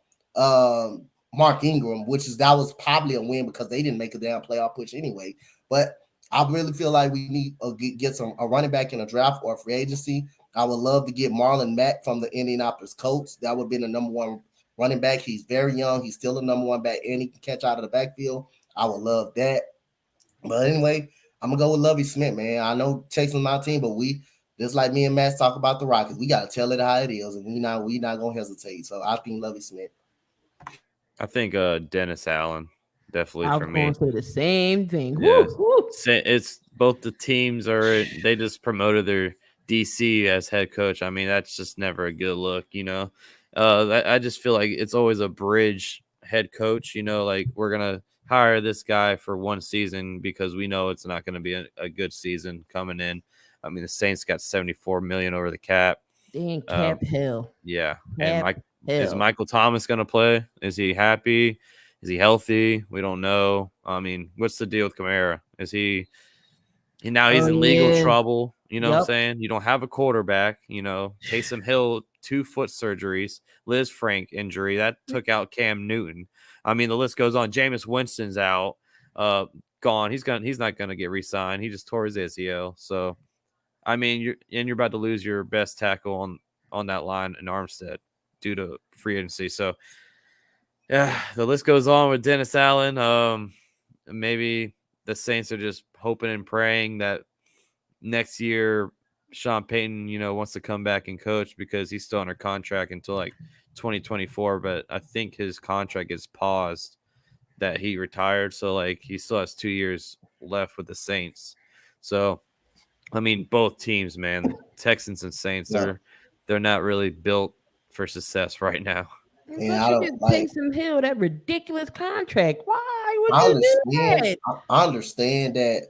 Mark Ingram, that was probably a win because they didn't make a damn playoff push anyway. But I really feel like we need to get a running back in a draft or a free agency. I would love to get Marlon Mack from the Indianapolis Colts. That would be the number one running back. He's very young. He's still the number one back, and he can catch out of the backfield. I would love that. But anyway, I'm going to go with Lovie Smith, man. I know Texans my team, but just like me and Matt talk about the Rockets, we got to tell it how it is, and we not going to hesitate. So I think Lovie Smith. I think Dennis Allen, definitely for me. I was going to say the same thing. Yeah. It's both the teams they just promoted their DC as head coach. I mean, that's just never a good look, you know. I just feel like it's always a bridge head coach, you know, like we're going to hire this guy for one season because we know it's not going to be a good season coming in. I mean, the Saints got $74 million over the cap. Dang, cap hell. Yeah. And is Michael Thomas going to play? Is he happy? Is he healthy? We don't know. I mean, what's the deal with Kamara? Is he's in legal trouble? You know what I'm saying? You don't have a quarterback. You know, Taysom Hill, 2 foot surgeries. Liz Frank injury. That took out Cam Newton. I mean, the list goes on. Jameis Winston's out. Gone. He's not going to get re-signed. He just tore his ACL. So, I mean, you're about to lose your best tackle on that line in Armstead due to free agency. So, yeah, the list goes on with Dennis Allen. Maybe the Saints are just hoping and praying that next year Sean Payton, you know, wants to come back and coach because he's still under contract until like 2024. But I think his contract is paused that he retired. So, like, he still has 2 years left with the Saints. So, I mean, both teams, man, Texans and Saints, they're not really built for success right now. Yeah, I don't pay some Hill that ridiculous contract. Why would you do that? I understand that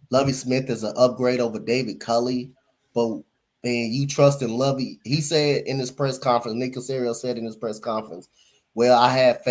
Lovie Smith is an upgrade over David Culley, but man, you trust in Lovie. He said in his press conference, Nick Caserio said in his press conference, "Well, I have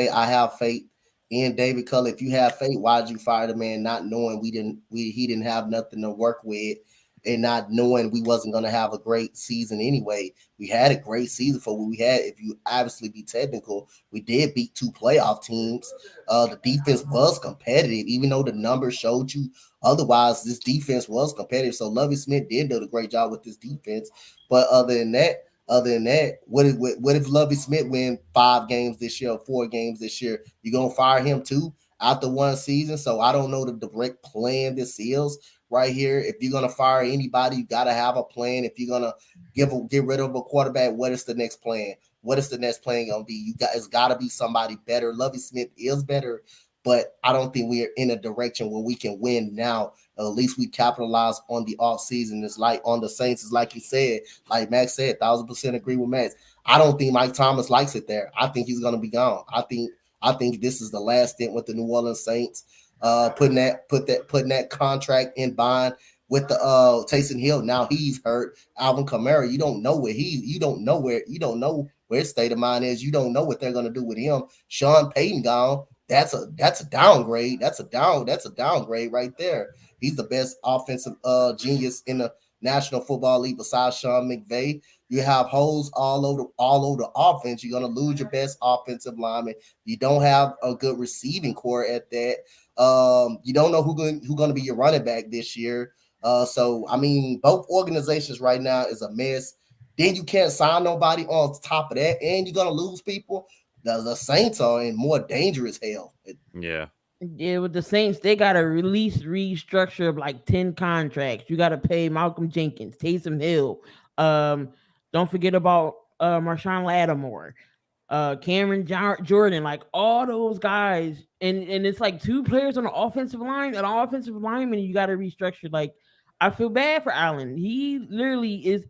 faith in David Culley. If you have faith, why did you fire the man not knowing he didn't have nothing to work with?" And not knowing we wasn't going to have a great season anyway. We had a great season for what we had. If you obviously be technical, we did beat 2 playoff teams. The defense was competitive, even though the numbers showed you otherwise. This defense was competitive. So Lovie Smith did do a great job with this defense. But other than that, what if Lovie Smith win 5 games this year or 4 games this year? You gonna fire him too after one season? So I don't know the direct plan this is. Right here, if you're gonna fire anybody, you gotta have a plan. If you're gonna get rid of a quarterback, what is the next plan? What is the next plan gonna be? It's gotta be somebody better. Lovie Smith is better, but I don't think we're in a direction where we can win now. At least we capitalize on the off season. It's like on the Saints, is like you said, like Max said, 1,000% agree with Max. I don't think Mike Thomas likes it there. I think he's gonna be gone. I think I think this is the last stint with the New Orleans Saints. Putting that contract in bond with the Taysom Hill. Now he's hurt. Alvin Kamara, you don't know where his state of mind is. You don't know what they're gonna do with him. Sean Payton gone. That's a downgrade. That's a downgrade right there. He's the best offensive genius in the National Football League besides Sean McVay. You have holes all over the offense. You're gonna lose your best offensive lineman. You don't have a good receiving core at that. You don't know who's going to be your running back this year. So I mean, both organizations right now is a mess. Then you can't sign nobody on top of that, and you're gonna lose people. The Saints are in more dangerous hell. Yeah. Yeah, with the Saints, they got to restructure of like 10 contracts. You got to pay Malcolm Jenkins, Taysom Hill. Don't forget about Marshawn Lattimore, Cameron Jordan, like all those guys. And it's like 2 players on the offensive line, an offensive lineman, you got to restructure. Like, I feel bad for Allen. He literally is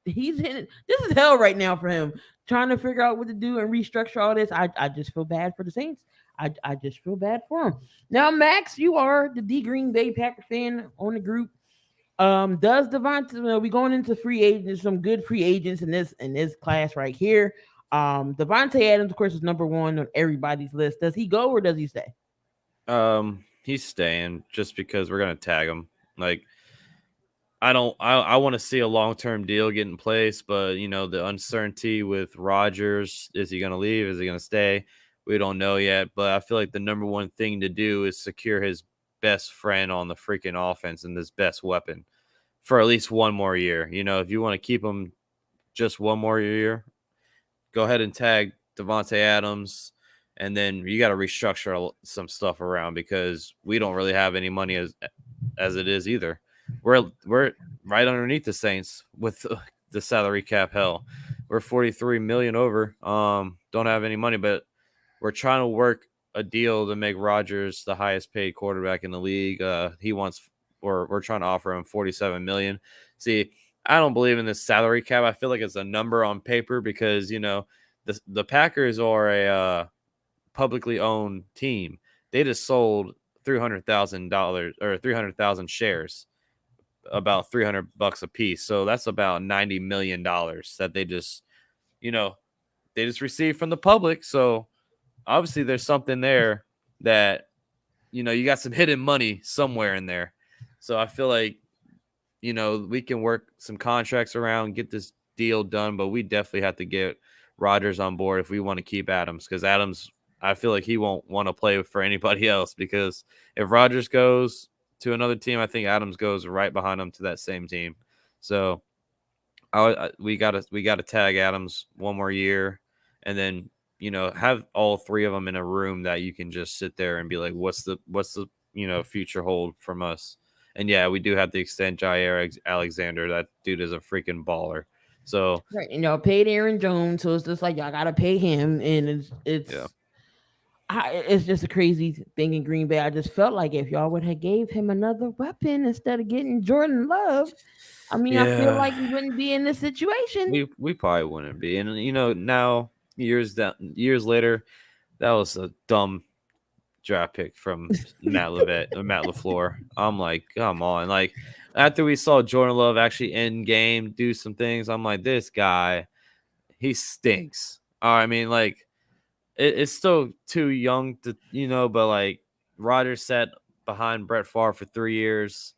he's in this is hell right now for him, trying to figure out what to do and restructure all this. I just feel bad for the Saints. I just feel bad for him. Now, Max, you are the D Green Bay Packer fan on the group. Does Devontae? We going into free agents, some good free agents in this class right here. Devontae Adams, of course, is number 1 on everybody's list. Does he go or does he stay? He's staying just because we're gonna tag him. Like, I want to see a long-term deal get in place, but the uncertainty with Rodgers, is he gonna leave? Is he gonna stay? We don't know yet, but I feel like the number one thing to do is secure his best friend on the freaking offense and this best weapon for at least one more year. If you want to keep him just one more year, go ahead and tag Devontae Adams, and then you got to restructure some stuff around because we don't really have any money as it is either. We're right underneath the Saints with the salary cap hell. We're 43 million over. Don't have any money, but we're trying to work a deal to make Rodgers the highest paid quarterback in the league. We're trying to offer him 47 million. See, I don't believe in this salary cap. I feel like it's a number on paper because, the Packers are a publicly owned team. They just sold $300,000 or 300,000 shares, about $300 a piece. So that's about $90 million that they just received from the public. So obviously there's something there that, you got some hidden money somewhere in there. So I feel like, we can work some contracts around, get this deal done, but we definitely have to get Rodgers on board if we want to keep Adams, because Adams, I feel like he won't want to play for anybody else, because if Rodgers goes to another team, I think Adams goes right behind him to that same team. So we got to tag Adams one more year, and then have all 3 of them in a room that you can just sit there and be like, what's the future hold from us? And yeah, we do have to extend Jair Alexander. That dude is a freaking baller. So right, paid Aaron Jones, so it's just like y'all gotta pay him, and it's just a crazy thing in Green Bay. I just felt like if y'all would have gave him another weapon instead of getting Jordan Love, I feel like we wouldn't be in this situation. We probably wouldn't be, and now years later, that was a dumb draft pick from Matt LaFleur. I'm like, come on. Like, after we saw Jordan Love actually end game do some things, I'm like, this guy, he stinks. I mean, like, it's still too young to, but like Rodgers sat behind Brett Favre for 3 years.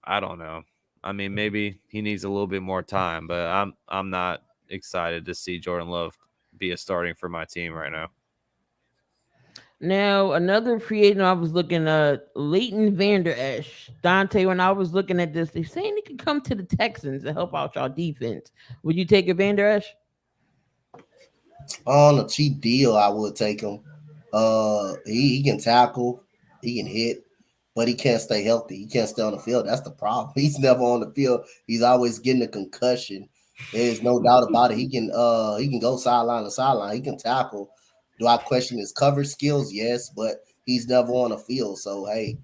I don't know. I mean, maybe he needs a little bit more time, but I'm not excited to see Jordan Love be a starting for my team right now. Now, another free agent I was looking at, Leighton Vander Esch. Dante, when I was looking at this, they're saying he could come to the Texans to help out y'all defense. Would you take a Vander Esch? On a cheap deal, I would take him. He can tackle, he can hit, but he can't stay healthy. He can't stay on the field. That's the problem. He's never on the field. He's always getting a concussion. There's no doubt about it. He can go sideline to sideline. He can tackle. Do I question his coverage skills? Yes, but he's never on the field. So hey,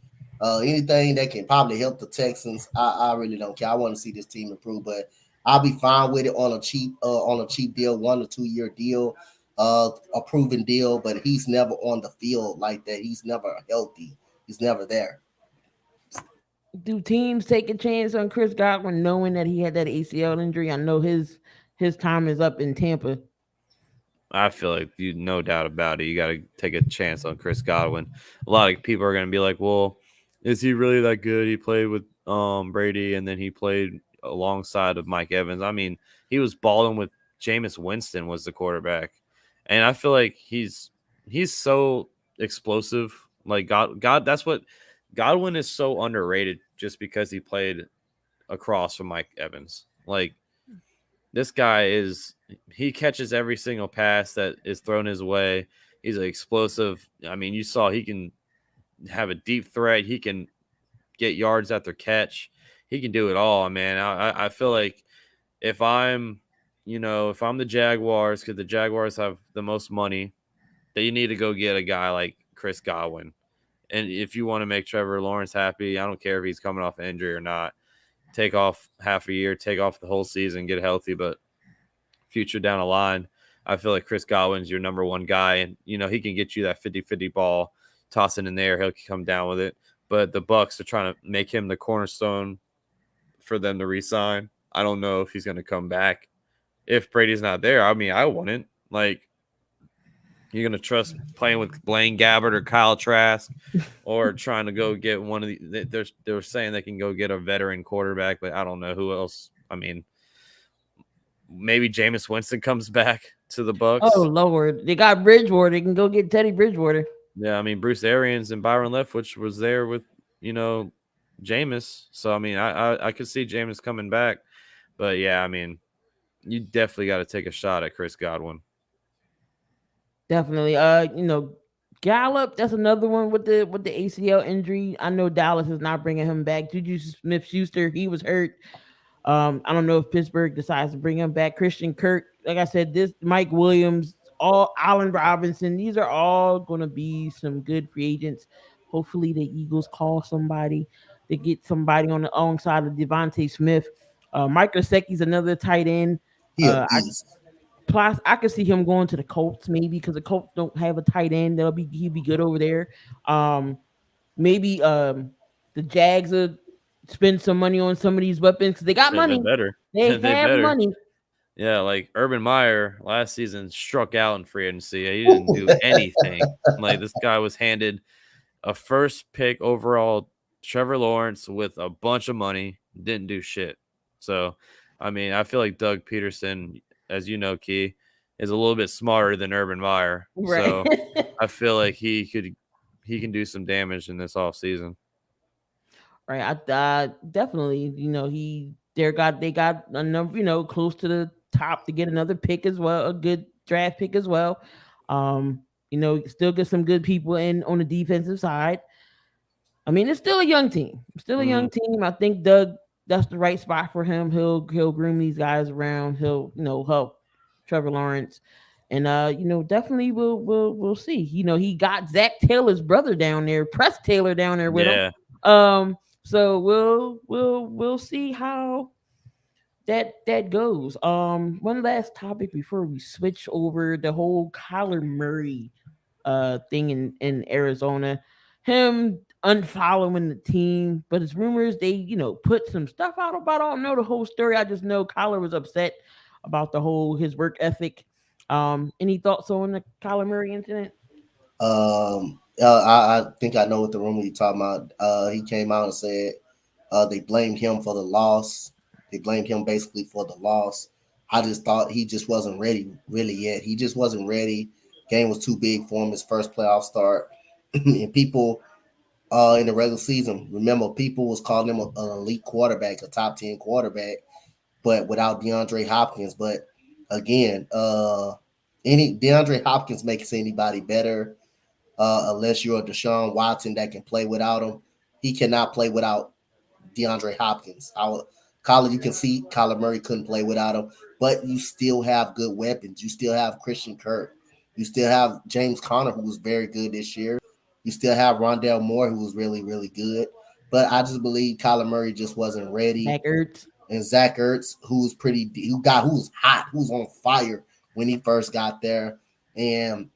anything that can probably help the Texans, I really don't care. I want to see this team improve, but I'll be fine with it on a cheap deal, 1 or 2 year deal. a proven deal, but he's never on the field like that. He's never healthy. He's never there. Do teams take a chance on Chris Godwin knowing that he had that ACL injury? I know his time is up in Tampa. I feel like you, no doubt about it. You got to take a chance on Chris Godwin. A lot of people are going to be like, "Well, is he really that good? He played with Brady, and then he played alongside of Mike Evans. I mean, he was balling with Jameis Winston was the quarterback, and I feel like he's so explosive. Like God, that's what Godwin is so underrated just because he played across from Mike Evans. Like this guy he catches every single pass that is thrown his way. He's explosive. I mean, you saw he can have a deep threat. He can get yards after catch. He can do it all, man. I feel like if I'm the Jaguars, because the Jaguars have the most money, that you need to go get a guy like Chris Godwin. And if you want to make Trevor Lawrence happy, I don't care if he's coming off injury or not. Take off half a year, take off the whole season, get healthy. But future down the line, I feel like Chris Godwin's your number one guy. And, he can get you that 50-50 ball, toss it in there. He'll come down with it. But the Bucs are trying to make him the cornerstone for them to re-sign. I don't know if he's going to come back. If Brady's not there, I mean, I wouldn't. Like, you're going to trust playing with Blaine Gabbert or Kyle Trask or trying to go get one of the – they're saying they can go get a veteran quarterback, but I don't know who else. I mean, maybe Jameis Winston comes back to the Bucs. Oh, Lord. They got Bridgewater. They can go get Teddy Bridgewater. Yeah, I mean, Bruce Arians and Byron Leftwich was there with, Jameis. So, I mean, I could see Jameis coming back. But, yeah, I mean, you definitely got to take a shot at Chris Godwin. Definitely. Gallup, that's another one with the ACL injury. I know Dallas is not bringing him back. Juju Smith-Schuster, he was hurt. I don't know if Pittsburgh decides to bring him back. Christian Kirk, like I said, this Mike Williams, all Allen Robinson, these are all going to be some good free agents. Hopefully the Eagles call somebody to get somebody on the alongside of Devontae Smith. Mike Gesicki's another tight end. Plus, I could see him going to the Colts maybe because the Colts don't have a tight end. He'd be good over there. Maybe the Jags will spend some money on some of these weapons because they got money. Better. They have money. Yeah, like Urban Meyer last season struck out in free agency. He didn't do anything. Like this guy was handed a first pick overall Trevor Lawrence with a bunch of money, didn't do shit. So, I mean, I feel like Doug Peterson, as you know, Key, is a little bit smarter than Urban Meyer. Right. So I feel like he can do some damage in this offseason. Right. I definitely, they got enough, close to the top to get another pick as well, a good draft pick as well. Still get some good people in on the defensive side. I mean, it's still a young team. Young team. I think Doug, that's the right spot for him. He'll groom these guys around. He'll, help Trevor Lawrence. And definitely we'll see. He got Zach Taylor's brother down there, Press Taylor down there with him. So we'll see how that goes. One last topic before we switch over, the whole Kyler Murray thing in Arizona. Him unfollowing the team, but it's rumors they, put some stuff out about. I don't know the whole story. I just know Kyler was upset about his work ethic. Any thoughts on the Kyler Murray incident? I think I know what the rumor you're talking about. He came out and said they blamed him for the loss. They blamed him basically for the loss. I just thought he just wasn't ready really yet. He just wasn't ready. Game was too big for him, his first playoff start. And people in the regular season, remember, people was calling him an elite quarterback, a top 10 quarterback, but without DeAndre Hopkins. But again, DeAndre Hopkins makes anybody better unless you're a Deshaun Watson that can play without him. He cannot play without DeAndre Hopkins. You can see Kyler Murray couldn't play without him, but you still have good weapons. You still have Christian Kirk. You still have James Conner, who was very good this year. You still have Rondale Moore, who was really, really good. But I just believe Kyler Murray just wasn't ready. Zach Ertz, who was hot, who was on fire when he first got there. and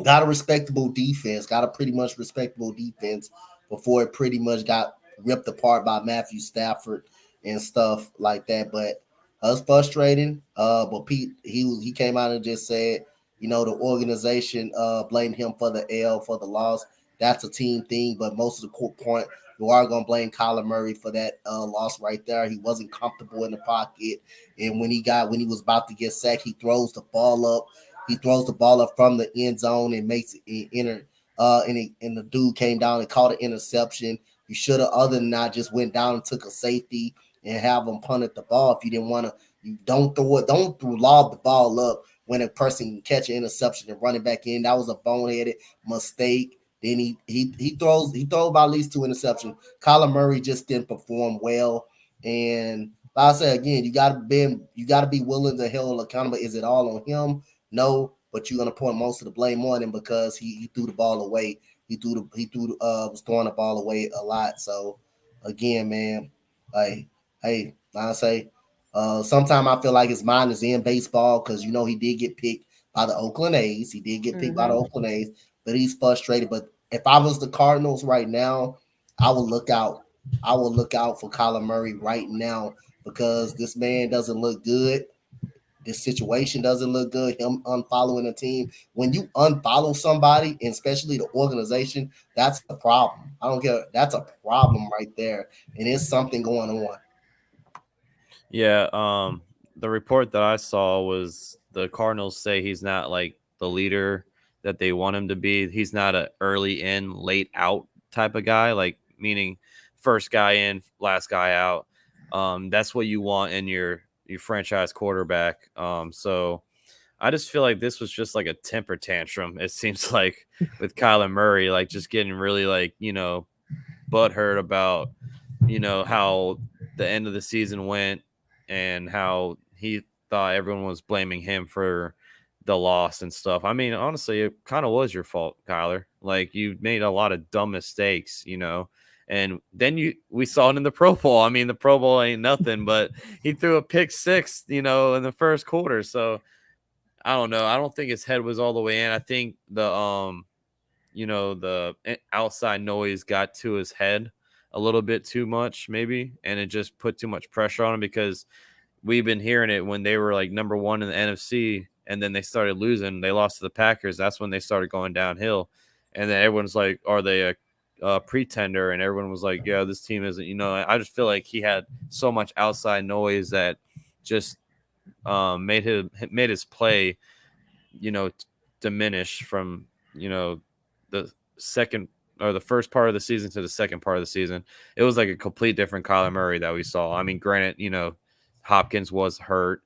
got a respectable defense, got a pretty much respectable defense before it pretty much got ripped apart by Matthew Stafford and stuff like that. But it's frustrating. But Pete, he came out and just said, the organization blamed him for the L, for the loss. That's a team thing, but most of the point, you are gonna blame Kyler Murray for that loss right there. He wasn't comfortable in the pocket, and when he was about to get sacked, he throws the ball up. He throws the ball up from the end zone and makes it enter. And the dude came down and caught an interception. You should have, other than that, just went down and took a safety and have them punted the ball. If you didn't want to, you don't throw it, don't lob the ball up when a person can catch an interception and run it back in. That was a boneheaded mistake. Then he throws about at least 2 interceptions. Kyler Murray just didn't perform well. And like I said again, you gotta be willing to hold accountable. Is it all on him? No, but you're gonna point most of the blame on him because he threw the ball away. Was throwing the ball away a lot. So again, man, like, hey, I say, sometimes I feel like his mind is in baseball because he did get picked by the Oakland A's. He did get picked by the Oakland A's, but he's frustrated. But if I was the Cardinals right now, I would look out. I would look out for Kyler Murray right now because this man doesn't look good. This situation doesn't look good. Him unfollowing a team. When you unfollow somebody, and especially the organization, that's a problem. I don't care. That's a problem right there. And there's something going on. Yeah. The report that I saw was the Cardinals say he's not like the leader that they want him to be. He's not an early in, late out type of guy, like meaning first guy in, last guy out. That's what you want in your franchise quarterback. So I just feel like this was just like a temper tantrum. It seems like with Kyler Murray, like just getting really like, butthurt about, how the end of the season went and how he thought everyone was blaming him for the loss and stuff. I mean, honestly, it kind of was your fault, Kyler. Like you made a lot of dumb mistakes, and then we saw it in the Pro Bowl. I mean, the Pro Bowl ain't nothing, but he threw a pick 6, in the first quarter. So I don't know. I don't think his head was all the way in. I think the the outside noise got to his head a little bit too much, maybe, and it just put too much pressure on him because we've been hearing it when they were like number 1 in the NFC, and then they started losing. They lost to the Packers. That's when they started going downhill, and then everyone's like, "Are they a pretender?" And everyone was like, "Yeah, this team isn't." I just feel like he had so much outside noise that just made his play, diminish from the second or the first part of the season to the second part of the season. It was like a complete different Kyler Murray that we saw. I mean, granted, Hopkins was hurt,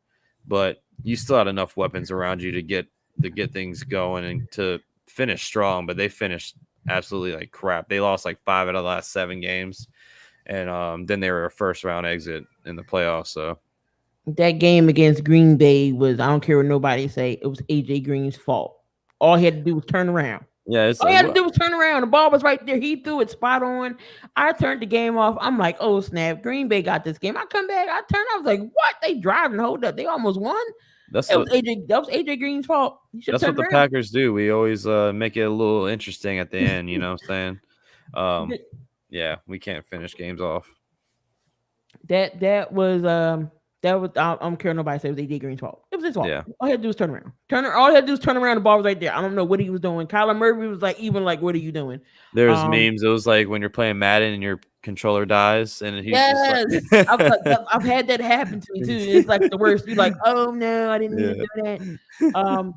but you still had enough weapons around you to get things going and to finish strong. But they finished absolutely like crap. They lost like 5 out of the last 7 games, and then they were a first round exit in the playoffs. So that game against Green Bay was, I don't care what nobody say, it was AJ Green's fault. All he had to do was turn around. Yeah, all he had to do was turn around. The ball was right there. He threw it spot on. I turned the game off. I'm like, oh snap! Green Bay got this game. I come back. I was like, what? They driving, hold up. They almost won. That was AJ Green's fault. That's what the Packers do. We always make it a little interesting at the end. You know what I'm saying? Yeah, we can't finish games off. That was I don't care nobody say it was AJ Green's fault. It was his fault. Yeah. All he had to do was turn around. All he had to do was turn around. The ball was right there. I don't know what he was doing. Kyler Murray was like, what are you doing? There's memes. It was like when you're playing Madden and your controller dies, and he's just like... I've had that happen to me too. It's like the worst. You're like, oh no, I didn't mean to do that.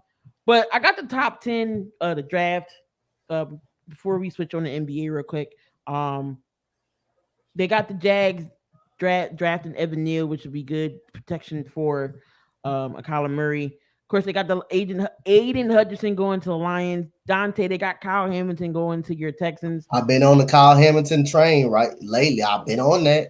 But I got the top 10 the draft. Before we switch on the NBA real quick, they got the Jags drafting Evan Neal, which would be good protection for Kyler Murray. Of course, they got the Aiden Hutchinson going to the Lions. Donte, they got Kyle Hamilton going to your Texans. I've been on the Kyle Hamilton train lately. I've been on that.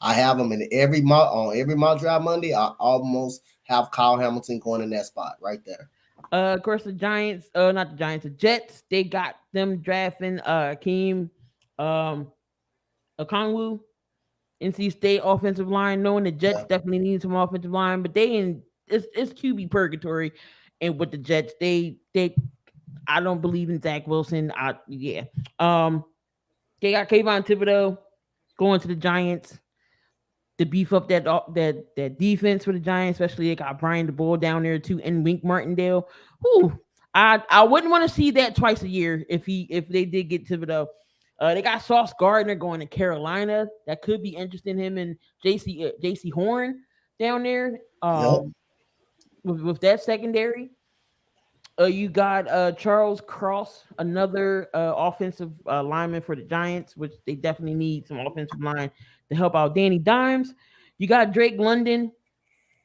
I have them in every mock draft Monday. I almost have Kyle Hamilton going in that spot right there. Of course, the Giants, not the Giants, the Jets, they got them drafting Akeem Okongwu. NC State offensive line, knowing the Jets definitely need some offensive line, but it's QB purgatory. And with the Jets, they I don't believe in Zach Wilson. They got Kayvon Thibodeau going to the Giants to beef up that defense for the Giants, especially they got Bryan DeBoer down there too, and Wink Martindale. Whew, I wouldn't want to see that twice a year if they did get Thibodeau. They got Sauce Gardner going to Carolina. That could be interesting. Him and JC Horn down there. With that secondary. You got Charles Cross, another offensive lineman for the Giants, which they definitely need some offensive line to help out Danny Dimes. You got Drake London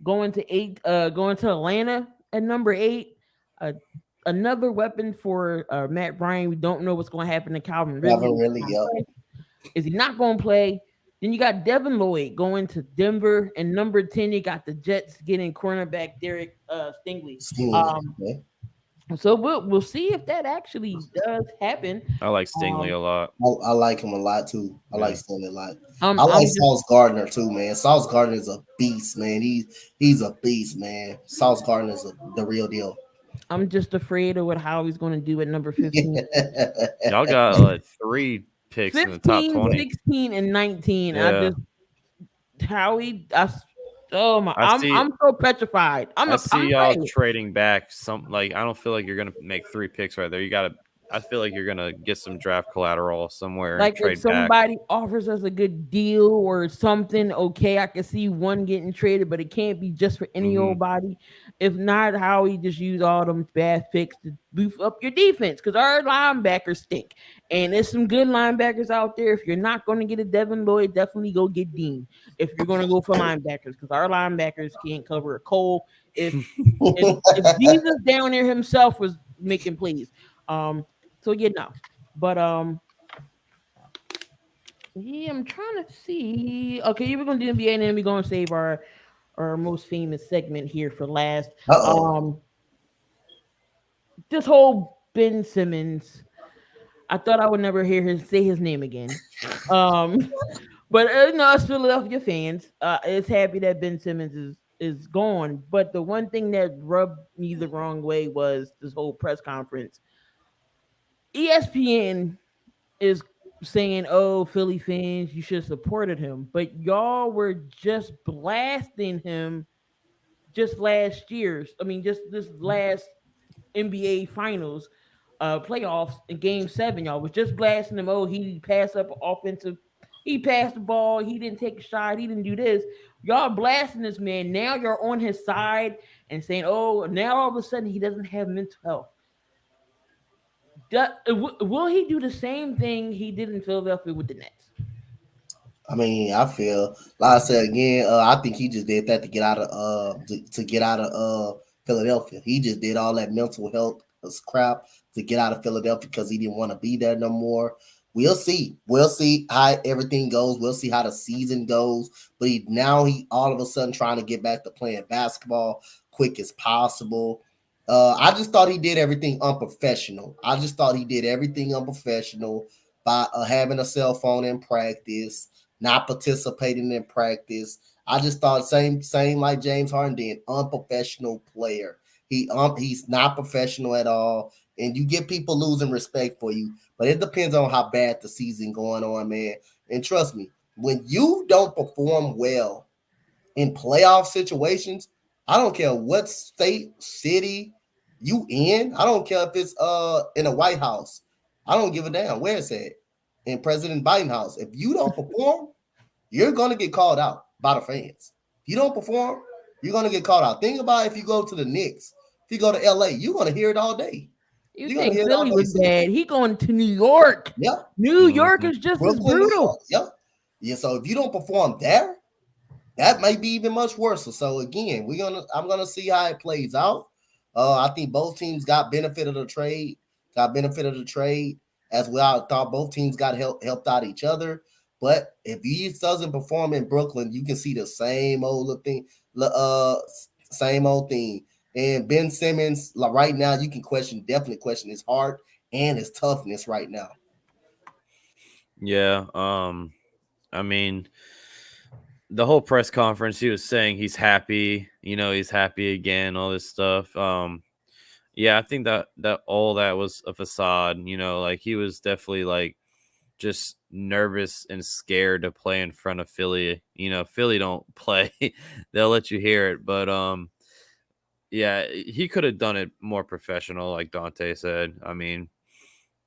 going to Atlanta at number 8. Another weapon for Matt Bryan. We don't know what's going to happen to Calvin Ridley. Is he not going to play? Then you got Devin Lloyd going to Denver, and number 10 you got the Jets getting cornerback Derek Stingley. So we'll see if that actually does happen. I like Stingley a lot. I like him a lot too. I like Stingley a lot. I like Sauce Gardner too, man. Sauce Gardner is a beast, man. He's a beast, man. Sauce Gardner is the real deal. I'm just afraid of what Howie's going to do at number 15. Y'all got 3 picks 15, in the top 20. 16, and 19. Yeah. I'm so petrified. I see y'all trading back I don't feel like you're gonna make 3 picks right there. I feel like you're gonna get some draft collateral somewhere. Like if somebody offers us a good deal or something, okay, I can see one getting traded, but it can't be just for any old body. If not, Howie just use all them bad picks to boost up your defense because our linebackers stink. And there's some good linebackers out there. If you're not going to get a Devin Lloyd, definitely go get Dean. If you're going to go for linebackers, because our linebackers can't cover a Cole. If Jesus down there himself was making plays. But I'm trying to see. Okay, we're gonna do NBA, and then we're gonna save our most famous segment here for last. This whole Ben Simmons. I thought I would never hear say his name again. But us Philadelphia fans, is happy that Ben Simmons is gone. But the one thing that rubbed me the wrong way was this whole press conference. ESPN is saying, "Oh, Philly fans, you should have supported him," but y'all were just blasting him just last year's. I mean, just this last NBA Finals playoffs in Game 7, y'all was just blasting him. Oh, he passed up offensive. He passed the ball. He didn't take a shot. He didn't do this. Y'all blasting this man. Now you're on his side and saying, "Oh, now all of a sudden he doesn't have mental health." Will he do the same thing he did in Philadelphia with the Nets? I mean, I feel like I said again. I think he just did that to get out of Philadelphia. He just did all that mental health crap to get out of Philadelphia because he didn't want to be there no more. We'll see. We'll see how everything goes. We'll see how the season goes. But he all of a sudden trying to get back to playing basketball quick as possible. I just thought he did everything unprofessional. By having a cell phone in practice, not participating in practice. I just thought same like James Harden did, unprofessional player. He's not professional at all, and you get people losing respect for you. But it depends on how bad the season going on, man. And trust me, when you don't perform well in playoff situations, I don't care what state, city you in. I don't care if it's in the White House. I don't give a damn where it's at. In President Biden's house. If you don't perform, you're gonna get called out by the fans. If you don't perform, you're gonna get called out. Think about if you go to the Knicks, if you go to LA, you're gonna hear it all day. You think Philly was bad? He going to New York. Yeah. New York is just as brutal. Yeah. Yeah. So if you don't perform there, that might be even much worse. So again, I'm gonna see how it plays out. I think both teams got benefit of the trade. As well. I thought both teams got helped out each other. But if he doesn't perform in Brooklyn, you can see the same old thing. And Ben Simmons, like right now, you can definitely question his heart and his toughness right now. Yeah. I mean, the whole press conference, he was saying he's happy. He's happy again, all this stuff. Yeah, I think that all that was a facade. You know, like he was definitely like just nervous and scared to play in front of Philly. You know, Philly don't play; they'll let you hear it. But yeah, he could have done it more professional, like Dante said. I mean,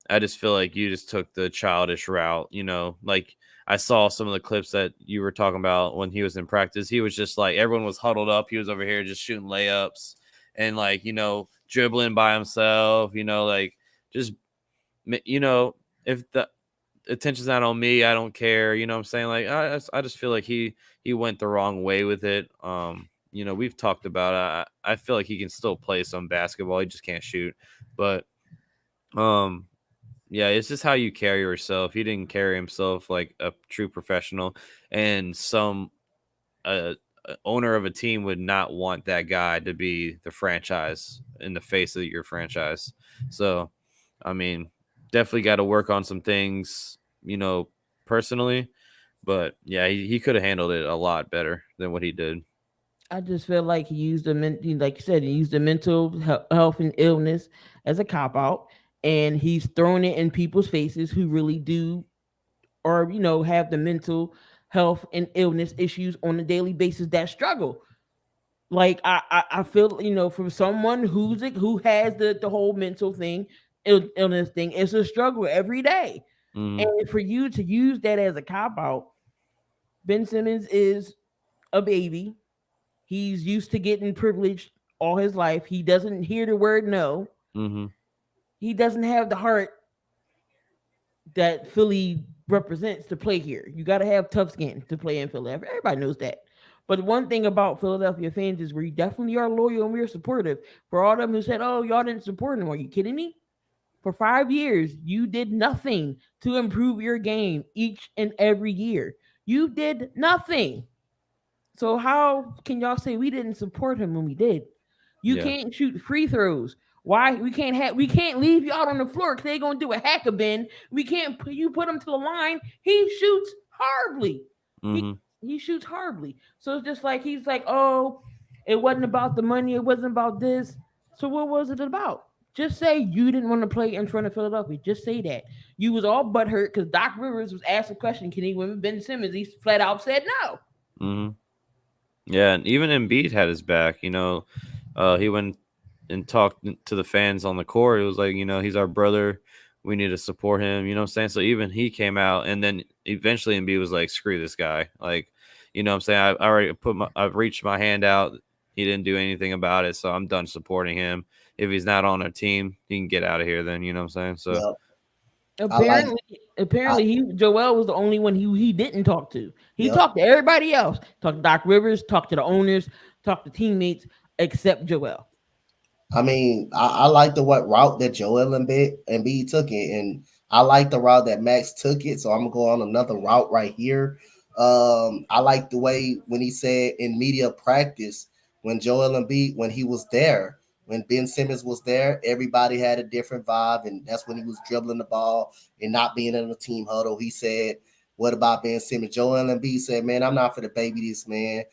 I just feel like you just took the childish route. You know, like I saw some of the clips that you were talking about when he was in practice. He was just like everyone was huddled up. He was over here just shooting layups and like dribbling by himself. Like just if the attention's not on me, I don't care. You know what I'm saying? Like I just feel like he went the wrong way with it. We've talked about I feel like he can still play some basketball. He just can't shoot. But yeah, it's just how you carry yourself. He didn't carry himself like a true professional, and some owner of a team would not want that guy to be the franchise in the face of your franchise. So, I mean, definitely got to work on some things, personally. But yeah, he could have handled it a lot better than what he did. I just feel like he used like you said, he used the mental health and illness as a cop out, and he's throwing it in people's faces who really do, or have the mental health and illness issues on a daily basis that struggle. Like I feel from someone who has the whole mental thing, illness thing, it's a struggle every day, Mm-hmm. and for you to use that as a cop out, Ben Simmons is a baby. He's used to getting privileged all his life. He doesn't hear the word no. Mm-hmm. He doesn't have the heart that Philly represents to play here. You got to have tough skin to play in Philadelphia. Everybody knows that. But one thing about Philadelphia fans is we definitely are loyal and we're supportive. For all of them who said, "Oh, y'all didn't support him," are you kidding me? For 5 years, you did nothing to improve your game each and every year. You did nothing. So how can y'all say we didn't support him when we did? You Yeah. can't shoot free throws. Why we can't leave you out on the floor because they're gonna do a hack a bend. We can't put him to the line. He shoots horribly. Mm-hmm. He shoots horribly. So it's just like he's like, oh, it wasn't about the money. It wasn't about this. So what was it about? Just say you didn't want to play in front of Philadelphia. Just say that. You was all butthurt because Doc Rivers was asked a question, can he win with Ben Simmons? He flat out said no. Mm-hmm. Yeah, and even Embiid had his back. He went and talked to the fans on the court. It was like, he's our brother. We need to support him. You know what I'm saying? So even he came out, and then eventually Embiid was like, screw this guy. Like, you know what I'm saying? I've reached my hand out. He didn't do anything about it, so I'm done supporting him. If he's not on our team, he can get out of here then, you know what I'm saying? So apparently Joel was the only one he didn't talk to. He talked to everybody else. Talked to Doc Rivers, talked to the owners, talked to teammates, except Joel. I mean, I like the route that Joel Embiid took it, and I like the route that Max took it. So I'm gonna go on another route right here. I like the way when he said in media practice when Joel Embiid, when he was there, when Ben Simmons was there, everybody had a different vibe, and that's when he was dribbling the ball and not being in a team huddle. He said, "What about Ben Simmons?" Joel Embiid said, "Man, I'm not for the baby this man.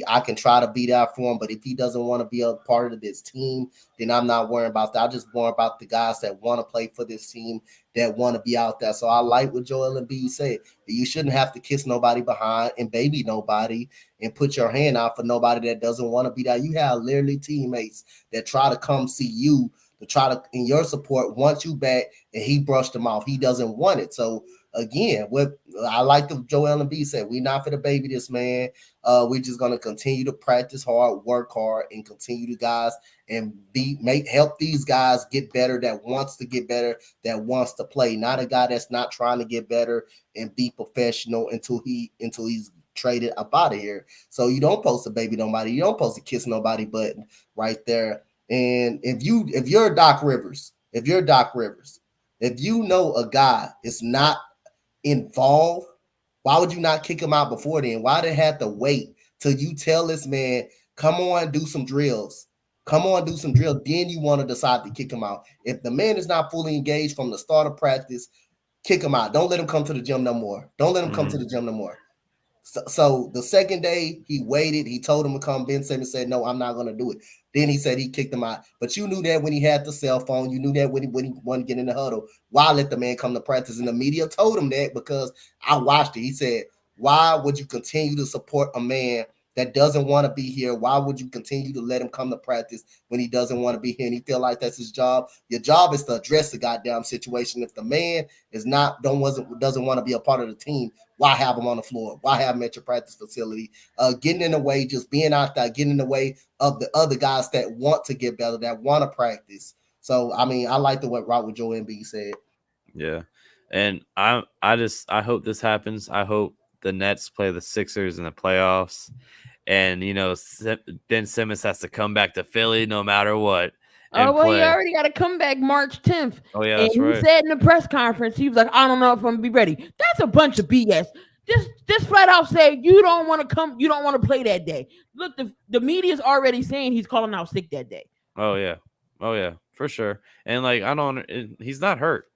I can try to beat out for him, but if he doesn't want to be a part of this team, then I'm not worrying about that. I just worry about the guys that want to play for this team, that want to be out there." So I like what Joel Embiid said. You shouldn't have to kiss nobody behind and baby nobody and put your hand out for nobody that doesn't want to be there. You have literally teammates that try to come see you to try to, in your support, want you back, and he brushed them off. He doesn't want it. So again, what I like the Joel Embiid said, we're not for the baby this man. We're just gonna continue to practice hard, work hard, and continue to guys and help these guys get better, that wants to get better, that wants to play. Not a guy that's not trying to get better and be professional until he's traded up out of here. So you don't post a baby nobody, you don't post a kiss nobody button right there. And if you're Doc Rivers, if you know a guy is not involved, why would you not kick him out before then? Why they have to wait till you tell this man, come on, do some drills? Then you want to decide to kick him out. If the man is not fully engaged from the start of practice, kick him out. Don't let him come to the gym no more. So the second day he waited, he told him to come. Ben Simmons said, "No, I'm not going to do it." Then he said he kicked him out. But you knew that when he had the cell phone. You knew that when he wanted to get in the huddle. Why let the man come to practice? And the media told him that because I watched it. He said, why would you continue to support a man that doesn't want to be here? Why would you continue to let him come to practice when he doesn't want to be here and he feel like that's his job? Your job is to address the goddamn situation. If the man doesn't want to be a part of the team, why have him on the floor? Why have him at your practice facility? Getting in the way, just being out there, getting in the way of the other guys that want to get better, that want to practice. So, I mean, I like the way Route with Joe Embiid said. Yeah. And I hope this happens. I hope the Nets play the Sixers in the playoffs. And, you know, Ben Simmons has to come back to Philly no matter what. Oh, well, he already got to come back March 10th. Oh, yeah, that's right. He said in the press conference, he was like, I don't know if I'm going to be ready. That's a bunch of BS. Just flat out say you don't want to come, you don't want to play that day. Look, the media's already saying he's calling out sick that day. Oh, yeah, for sure. And, like, he's not hurt,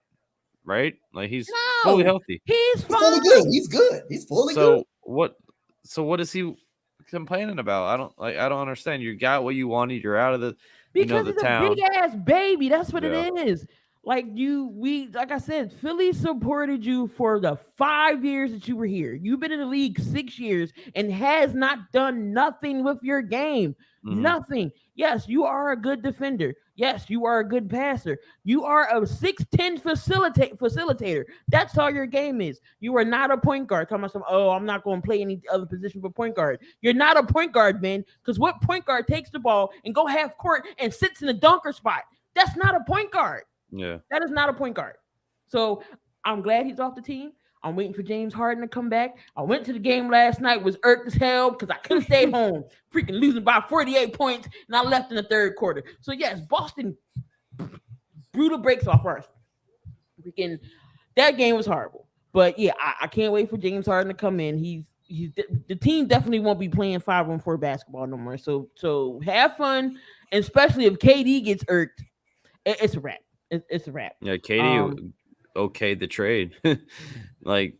right? Like, he's fully healthy. He's fine. Fully good. He's good. He's fully good. So what is he complaining about? I don't understand. You got what you wanted. You're out of the because the it's town. a big ass baby. That's what it is. Like like I said, Philly supported you for the 5 years that you were here. You've been in the league 6 years and has not done nothing with your game. Mm-hmm. Nothing. Yes, you are a good defender. Yes, you are a good passer. You are a 6'10" facilitator. That's all your game is. You are not a point guard. Come on, I'm not going to play any other position but point guard. You're not a point guard, man, because what point guard takes the ball and go half court and sits in the dunker spot? That's not a point guard. Yeah. That is not a point guard. So I'm glad he's off the team. I'm waiting for James Harden to come back. I went to the game last night, was irked as hell because I couldn't stay home. Freaking losing by 48 points, and I left in the third quarter. So, yes, Boston brutal breaks off first. Freaking that game was horrible. But, yeah, I can't wait for James Harden to come in. The team definitely won't be playing 5-on-4 basketball no more. So have fun, and especially if KD gets irked, it's a wrap. It's a wrap. Yeah, KD okayed the trade. Like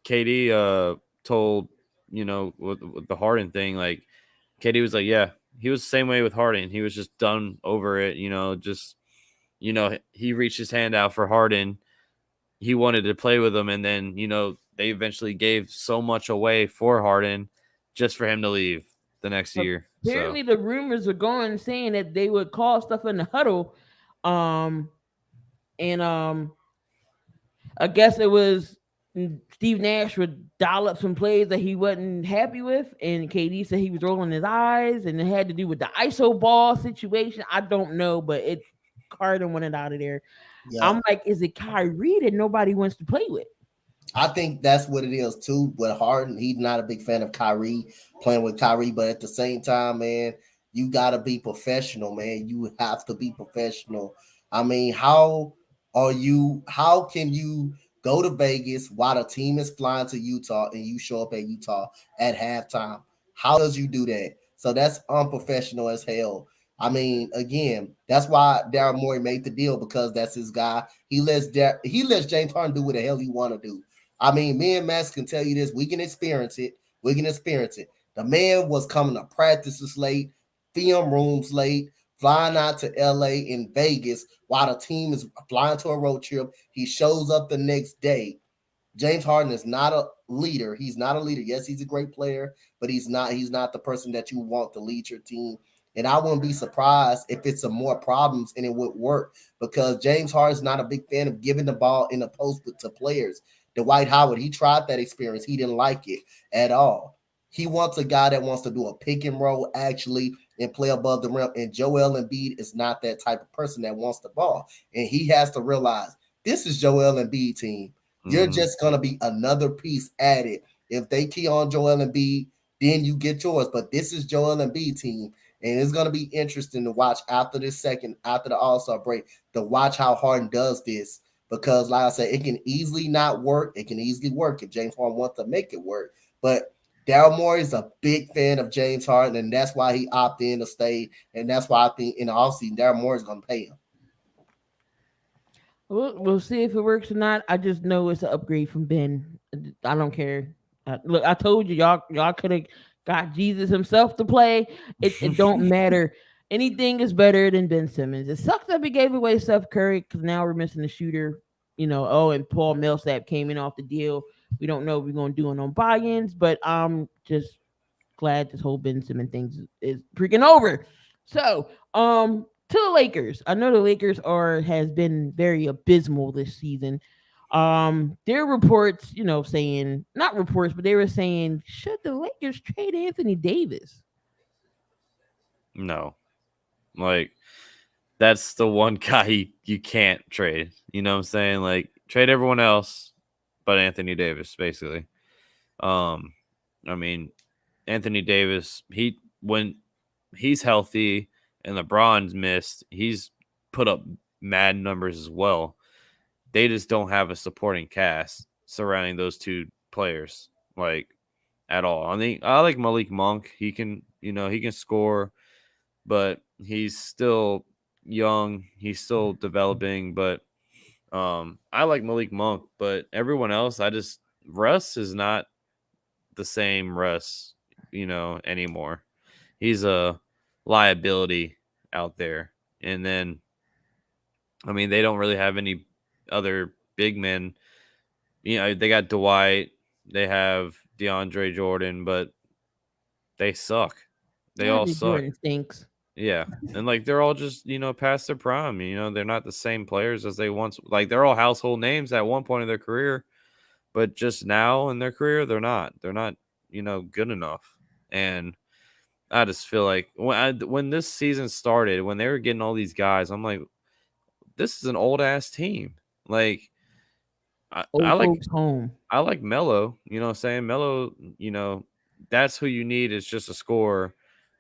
KD told, with the Harden thing, like KD was like, yeah, he was the same way with Harden. He was just done over it, he reached his hand out for Harden. He wanted to play with him, and then, they eventually gave so much away for Harden just for him to leave the next year. Apparently the rumors are going saying that they would call stuff in the huddle. I guess it was Steve Nash would dial up some plays that he wasn't happy with, and KD said he was rolling his eyes, and it had to do with the ISO ball situation. I don't know, but Harden wanted out of there. Yeah. I'm like, is it Kyrie that nobody wants to play with? I think that's what it is too. With Harden, he's not a big fan of Kyrie playing with Kyrie, but at the same time, man, you got to be professional, man. You have to be professional. I mean, how can you go to Vegas while the team is flying to Utah and you show up at Utah at halftime? How does you do that? So that's unprofessional as hell. I mean, again, that's why Daryl Morey made the deal, because that's his guy. He lets James Harden do what the hell he want to do. I mean, me and Max can tell you this. We can experience it. The man was coming to practices late, film rooms late, flying out to LA in Vegas while the team is flying to a road trip. He shows up the next day. James Harden is not a leader. He's not a leader. Yes, he's a great player, but he's not the person that you want to lead your team. And I wouldn't be surprised if it's some more problems and it would work, because James Harden's not a big fan of giving the ball in the post to players. Dwight Howard, he tried that experience. He didn't like it at all. He wants a guy that wants to do a pick and roll actually and play above the rim. And Joel Embiid is not that type of person that wants the ball. And he has to realize this is Joel Embiid team. Mm-hmm. You're just going to be another piece added. If they key on Joel Embiid, then you get yours. But this is Joel Embiid team. And it's going to be interesting to watch after the All-Star break, to watch how Harden does this. Because, like I said, it can easily not work. It can easily work if James Harden wants to make it work. But Daryl Morey is a big fan of James Harden, and that's why he opted in to stay. And that's why I think in the offseason, Daryl Morey is going to pay him. We'll see if it works or not. I just know it's an upgrade from Ben. I don't care. Look, I told you, y'all could have got Jesus himself to play. It don't matter. Anything is better than Ben Simmons. It sucks that we gave away Steph Curry because now we're missing the shooter. And Paul Millsap came in off the deal. We don't know what we're going to do on buy-ins, but I'm just glad this whole Ben Simmons thing is freaking over. So, to the Lakers. I know the Lakers has been very abysmal this season. There are reports, saying not reports, but they were saying should the Lakers trade Anthony Davis? No, like that's the one guy you can't trade. You know what I'm saying? Like trade everyone else, but Anthony Davis, basically. I mean, Anthony Davis, when he's healthy and LeBron's missed, he's put up mad numbers as well. They just don't have a supporting cast surrounding those two players, like at all. I think I like Malik Monk. He can score, but he's still young. He's still developing, but I like Malik Monk, but everyone else, Russ is not the same Russ, anymore. He's a liability out there. And then, I mean, they don't really have any other big men. They got Dwight, they have DeAndre Jordan, but they suck. They all suck. Jordan stinks. Yeah. And like they're all just, past their prime. They're not the same players as they once, like they're all household names at one point in their career, but just now in their career, they're not. They're not, good enough. And I just feel like when this season started, when they were getting all these guys, I'm like, this is an old ass team. Like I like home. I like Melo, what I'm saying? Melo, that's who you need is just a scorer,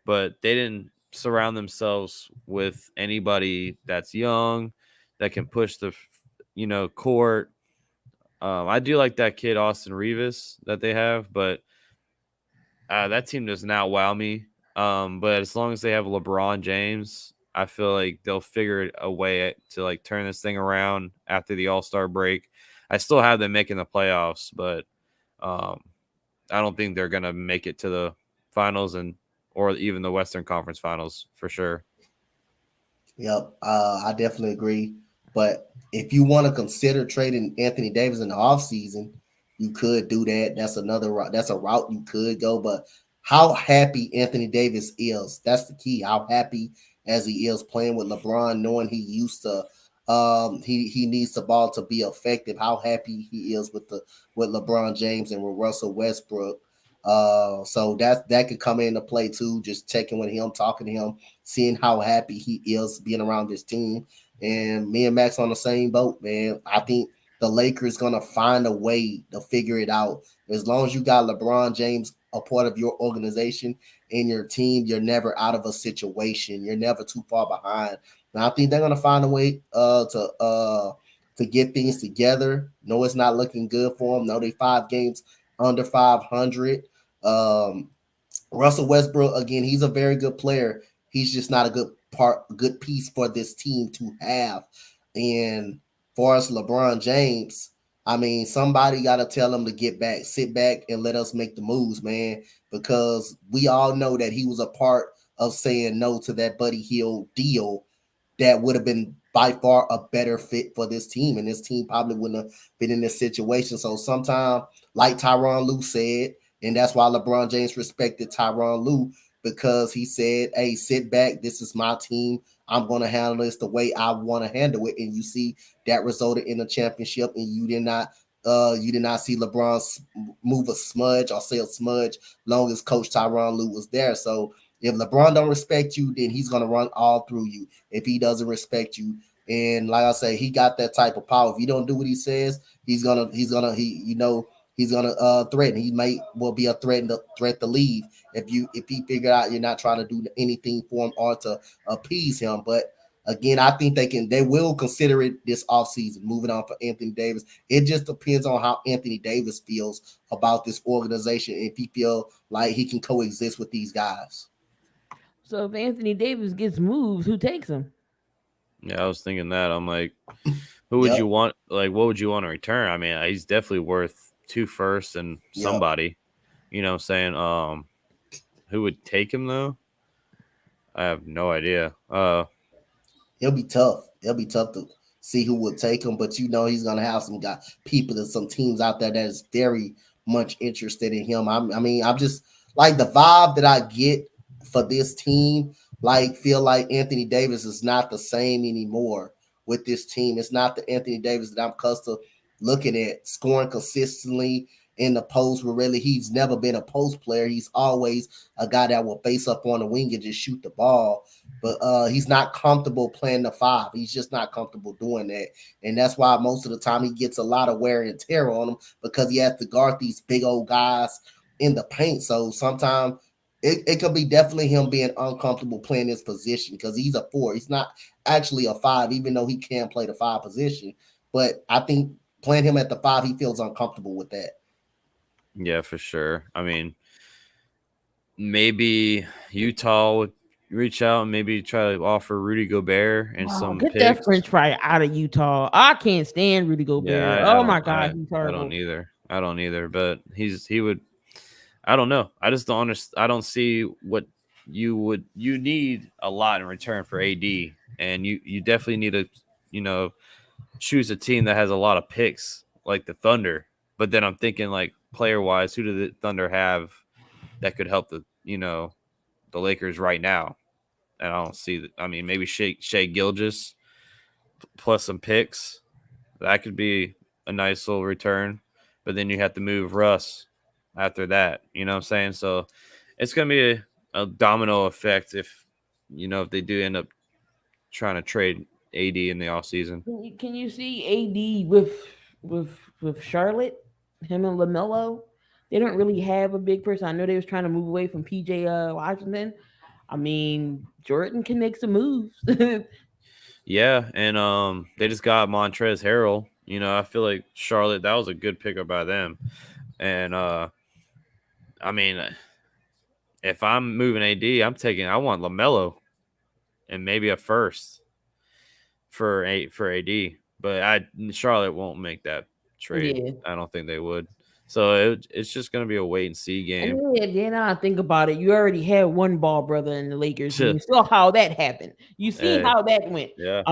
but they didn't surround themselves with anybody that's young that can push the court. I do like that kid Austin Reeves that they have, but that team does not wow me. But as long as they have LeBron James, I feel like they'll figure a way to like turn this thing around after the All-Star break. I still have them making the playoffs, but I don't think they're gonna make it to the finals or even the Western Conference Finals for sure. Yep, I definitely agree. But if you want to consider trading Anthony Davis in the offseason, you could do that. That's a route you could go. But how happy Anthony Davis is, that's the key. How happy as he is playing with LeBron, knowing he used to he needs the ball to be effective. How happy he is with LeBron James and with Russell Westbrook. So that could come into play too. Just checking with him, talking to him, seeing how happy he is being around this team. And me and Max on the same boat, man. I think the Lakers gonna find a way to figure it out. As long as you got LeBron James a part of your organization and your team, you're never out of a situation. You're never too far behind. And I think they're gonna find a way to get things together. No, it's not looking good for them. No, they 5 games under 500. Russell Westbrook, again, he's a very good player. He's just not a good piece for this team to have. And for us, LeBron James, I mean, somebody got to tell him to get back, sit back, and let us make the moves, man, because we all know that he was a part of saying no to that Buddy Hield deal that would have been by far a better fit for this team. And this team probably wouldn't have been in this situation. So sometimes, like Tyronn Lue said, and that's why LeBron James respected Tyronn Lue, because he said, hey, sit back. This is my team. I'm going to handle this the way I want to handle it. And you see that resulted in a championship, and you did not see LeBron move a smudge or say a smudge long as Coach Tyronn Lue was there. So if LeBron don't respect you, then he's going to run all through you. If he doesn't respect you, and like I say, he got that type of power. If you don't do what he says, he's gonna threaten. He will be a threat to leave if he figure out you're not trying to do anything for him or to appease him. But again, I think they will consider it this offseason, moving on for Anthony Davis. It just depends on how Anthony Davis feels about this organization, if he feel like he can coexist with these guys. So if Anthony Davis gets moved, who takes him? Yeah, I was thinking that. I'm like, who would you want? Like, what would you want to return? I mean, he's definitely worth 2 firsts and somebody. You know what I'm saying? Who would take him, though? I have no idea. He'll be tough. It'll be tough to see who will take him, but he's gonna have some people and some teams out there that is very much interested in him. I'm just like the vibe that I get for this team. Like, feel like Anthony Davis is not the same anymore with this team. It's not the Anthony Davis that I'm accustomed to looking at, scoring consistently in the post, where really he's never been a post player. He's always a guy that will face up on the wing and just shoot the ball. But he's not comfortable playing the 5. He's just not comfortable doing that. And that's why most of the time he gets a lot of wear and tear on him, because he has to guard these big old guys in the paint. So sometimes it could be definitely him being uncomfortable playing his position, because he's a 4. He's not actually a 5, even though he can play the 5 position. But I think playing him at the 5, he feels uncomfortable with that. Yeah, for sure. I mean, maybe Utah would reach out and maybe try to offer Rudy Gobert and some get picks. that French fry out of Utah. I can't stand Rudy Gobert. Yeah, oh my God, he's terrible. I don't either. But he would. I don't know. I just don't understand. I don't see what you need a lot in return for AD, and you definitely need to choose a team that has a lot of picks like the Thunder. But then I'm thinking, like, player wise, who do the Thunder have that could help the Lakers right now? And I don't see that. I mean, maybe Shea Gilgeous plus some picks. That could be a nice little return. But then you have to move Russ after that. You know what I'm saying? So it's going to be a domino effect if they do end up trying to trade AD in the offseason. Can you see AD with Charlotte, him and LaMelo? They don't really have a big person. I know they was trying to move away from PJ Washington. I mean, Jordan can make some moves. Yeah, and they just got Montrezl Harrell. I feel like Charlotte, that was a good pickup by them. And I mean, if I'm moving AD, I want LaMelo and maybe a first for AD. But Charlotte won't make that trade. Yeah. I don't think they would. So it's just going to be a wait and see game. And then I think about it. You already had one ball brother in the Lakers. You saw how that happened. You see how that went. Yeah.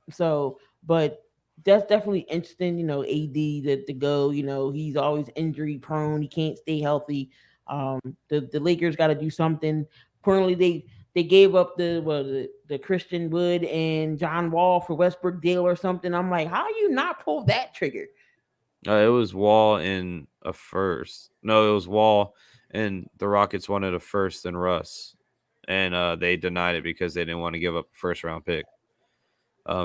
So, but that's definitely interesting. AD to go. He's always injury prone. He can't stay healthy. The Lakers got to do something. Apparently, they gave up the Christian Wood and John Wall for Westbrook deal or something. I'm like, how you not pull that trigger? It was Wall in a first. No, it was Wall, and the Rockets wanted a first and Russ, and they denied it because they didn't want to give up a first-round pick.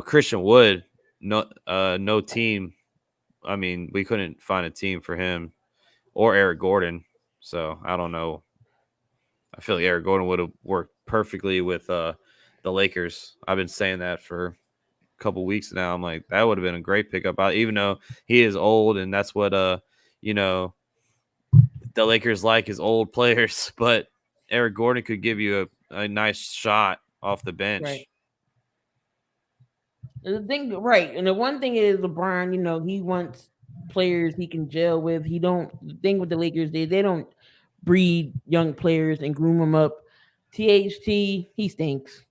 Christian Wood, no team. I mean, we couldn't find a team for him or Eric Gordon, so I don't know. I feel like Eric Gordon would have worked perfectly with the Lakers. I've been saying that for couple weeks now. I'm like, that would have been a great pickup, even though he is old, and that's what the Lakers like is old players. But Eric Gordon could give you a nice shot off the bench. Right. And the one thing is LeBron, he wants players he can gel with. The thing with the Lakers, they don't breed young players and groom them up. THT, he stinks.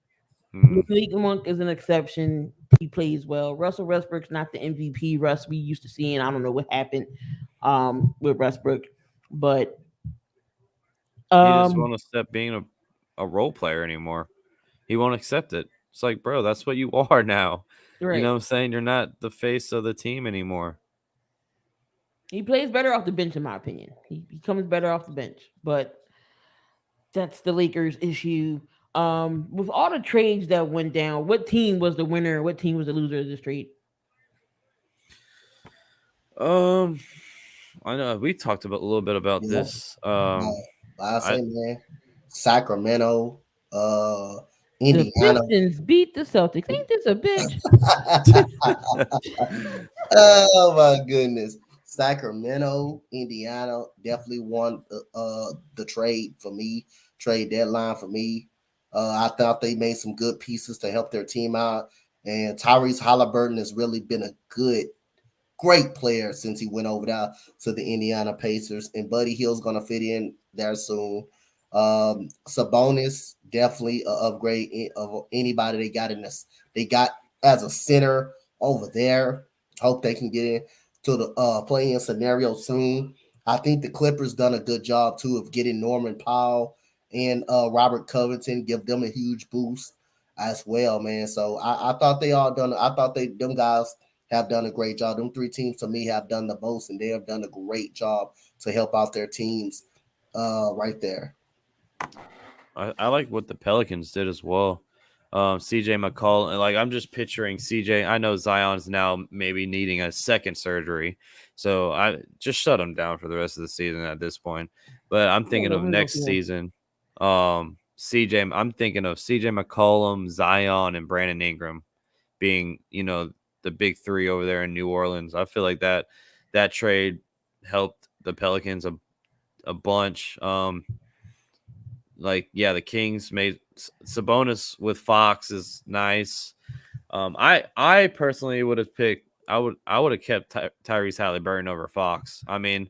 Malik Monk is an exception. He plays well. Russell Westbrook's not the MVP Russ we used to see, and I don't know what happened with Westbrook, but he just won't accept being a role player anymore. He won't accept it. It's like, bro, that's what you are now. Right. You know what I'm saying? You're not the face of the team anymore. He plays better off the bench, in my opinion. He comes better off the bench, but that's the Lakers' issue. With all the trades that went down, what team was the winner? What team was the loser of this trade? I know we talked a little bit about this. Sacramento, Indiana. The Pistons beat the Celtics. Ain't this a bitch? Oh my goodness. Sacramento, Indiana definitely won the trade deadline for me. I thought they made some good pieces to help their team out. And Tyrese Halliburton has really been a great player since he went over there to the Indiana Pacers. And Buddy Hield's going to fit in there soon. Sabonis definitely an upgrade of anybody they got in this. They got as a center over there. Hope they can get in to the playing scenario soon. I think the Clippers done a good job too of getting Norman Powell and Robert Covington, give them a huge boost as well, man. So I thought they all done. I thought them guys have done a great job. Them three teams to me have done the most, and they have done a great job to help out their teams right there. I like what the Pelicans did as well. CJ McCollum, like I'm just picturing CJ. I know Zion's now maybe needing a second surgery, so I just shut him down for the rest of the season at this point. But I'm thinking of next season. CJ, I'm thinking of CJ McCollum, Zion, and Brandon Ingram being, the big three over there in New Orleans. I feel like that trade helped the Pelicans a bunch. The Kings made Sabonis with Fox is nice. I personally would have picked. I would have kept Tyrese Halliburton over Fox. I mean,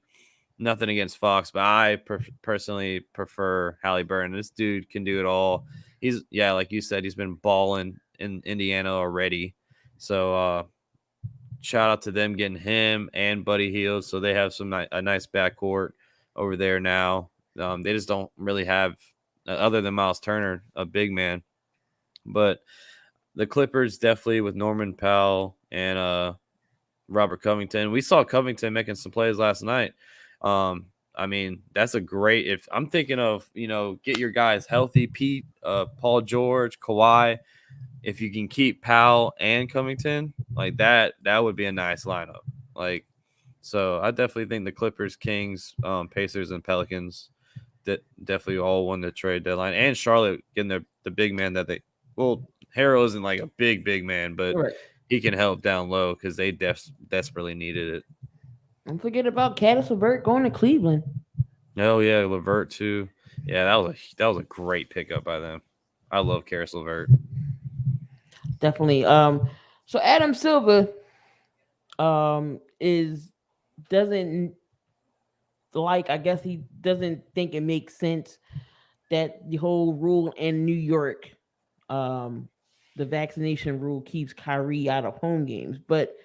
nothing against Fox, but I personally prefer Halliburton. This dude can do it all. He's like you said, he's been balling in Indiana already. So shout out to them getting him and Buddy Hield. So they have a nice backcourt over there now. They just don't really have, other than Miles Turner, a big man. But the Clippers definitely with Norman Powell and Robert Covington. We saw Covington making some plays last night. I mean, that's a great. If I'm thinking of, get your guys healthy, Pete, Paul George, Kawhi. If you can keep Powell and Covington, like that would be a nice lineup. Like, so I definitely think the Clippers, Kings, Pacers, and Pelicans that definitely all won the trade deadline. And Charlotte getting the big man that they. Well, Harrell isn't like a big man, but he can help down low because they desperately needed it. Don't forget about Caris LeVert going to Cleveland. Oh yeah, LeVert too. Yeah, that was a great pickup by them. I love Caris LeVert. Definitely. So Adam Silver doesn't like, I guess he doesn't think it makes sense that the whole rule in New York, the vaccination rule keeps Kyrie out of home games, but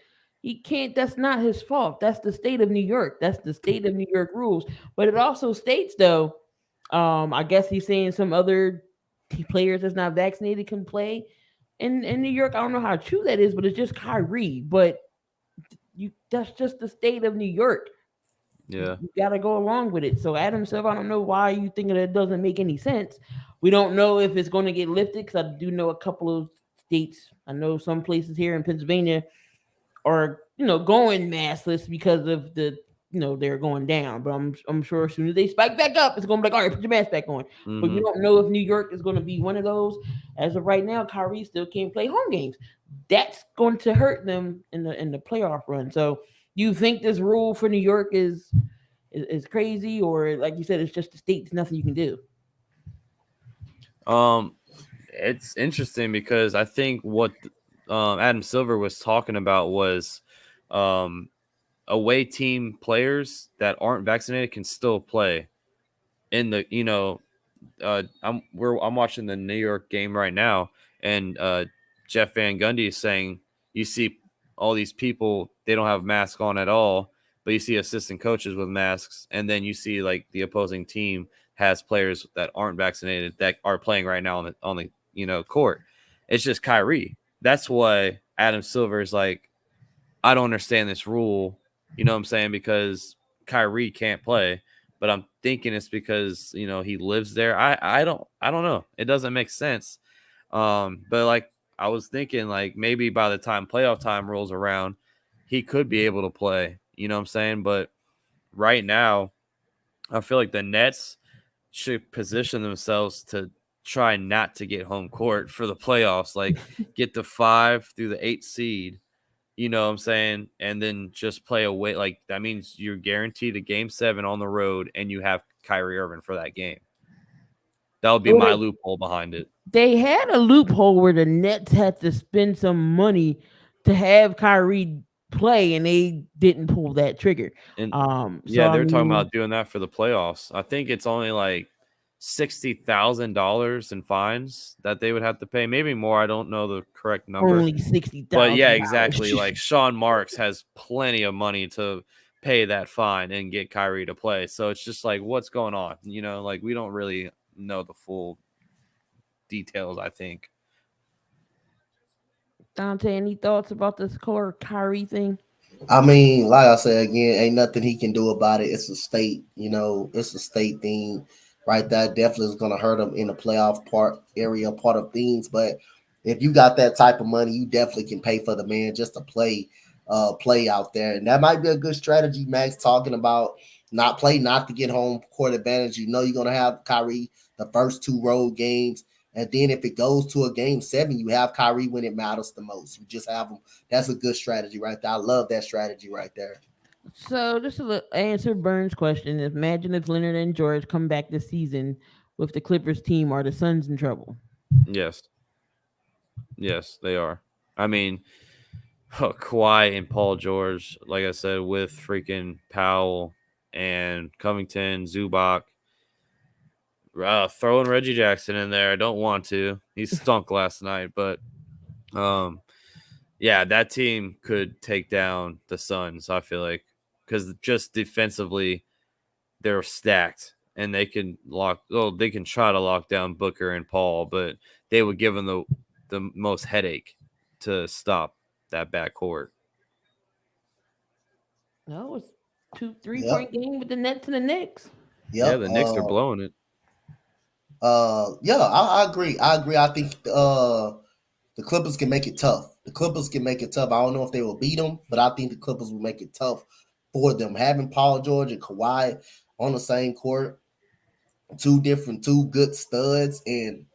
he can't. That's not his fault. That's the state of New York. That's the state of New York rules. But it also states, though, I guess he's saying some other players that's not vaccinated can play in New York. I don't know how true that is, but it's just Kyrie. But that's just the state of New York. Yeah, you got to go along with it. So Adam Silver, I don't know why you think that it doesn't make any sense. We don't know if it's going to get lifted because I do know a couple of states. I know some places here in Pennsylvania are going maskless because of the they're going down. But I'm sure as soon as they spike back up, it's going to be like, all right, put your mask back on. Mm-hmm. But you don't know if New York is going to be one of those. As of right now, Kyrie still can't play home games. That's going to hurt them in the playoff run. So you think this rule for New York is crazy, or like you said, it's just the state. There's nothing you can do. It's interesting because I think what Adam Silver was talking about was away team players that aren't vaccinated can still play in the I'm watching the New York game right now, and Jeff Van Gundy is saying you see all these people, they don't have masks on at all, but you see assistant coaches with masks, and then you see like the opposing team has players that aren't vaccinated that are playing right now on the court. It's just Kyrie. That's why Adam Silver is like, I don't understand this rule. You know what I'm saying? Because Kyrie can't play, but I'm thinking it's because he lives there. I don't know. It doesn't make sense. But like I was thinking, like maybe by the time playoff time rolls around, he could be able to play. You know what I'm saying? But right now, I feel like the Nets should position themselves to try not to get home court for the playoffs. Like get the 5 through the 8 seed. You know what I'm saying? And then just play away. Like that means you're guaranteed a game 7 on the road, and you have Kyrie Irving for that game. That would be my loophole behind it. They had a loophole where the Nets had to spend some money to have Kyrie play, and they didn't pull that trigger. And they're talking about doing that for the playoffs. I think it's only like $60,000 in fines that they would have to pay, maybe more. I don't know the correct number. Only $60,000. But yeah, exactly. Like Sean Marks has plenty of money to pay that fine and get Kyrie to play. So it's just like, what's going on? You know, like we don't really know the full details, I think. Donte, any thoughts about this core Kyrie thing? I mean, like I said again, ain't nothing he can do about it. It's a state, it's a state thing, right? That definitely is gonna hurt him in the playoff part of things. But if you got that type of money, you definitely can pay for the man just to play out there. And that might be a good strategy, Max, talking about not to get home court advantage. You know you're gonna have Kyrie the first 2 road games. And then if it goes to a game 7, you have Kyrie when it matters the most. You just have him. That's a good strategy right there. I love that strategy right there. So just to answer Burns' question, imagine if Leonard and George come back this season with the Clippers team, are the Suns in trouble? Yes, they are. I mean, Kawhi and Paul George, like I said, with freaking Powell and Covington, Zubac, throwing Reggie Jackson in there. I don't want to. He stunk last night, but yeah, that team could take down the Suns, I feel like, because just defensively, they're stacked and they can try to lock down Booker and Paul, but they would give them the most headache to stop that backcourt. No, it's 2-3 point game with the Nets and the Knicks. Yep. Yeah, the Knicks are blowing it. I agree. I think the Clippers can make it tough. I don't know if they will beat them, but I think the Clippers will make it tough for them. Having Paul George and Kawhi on the same court, two good studs, and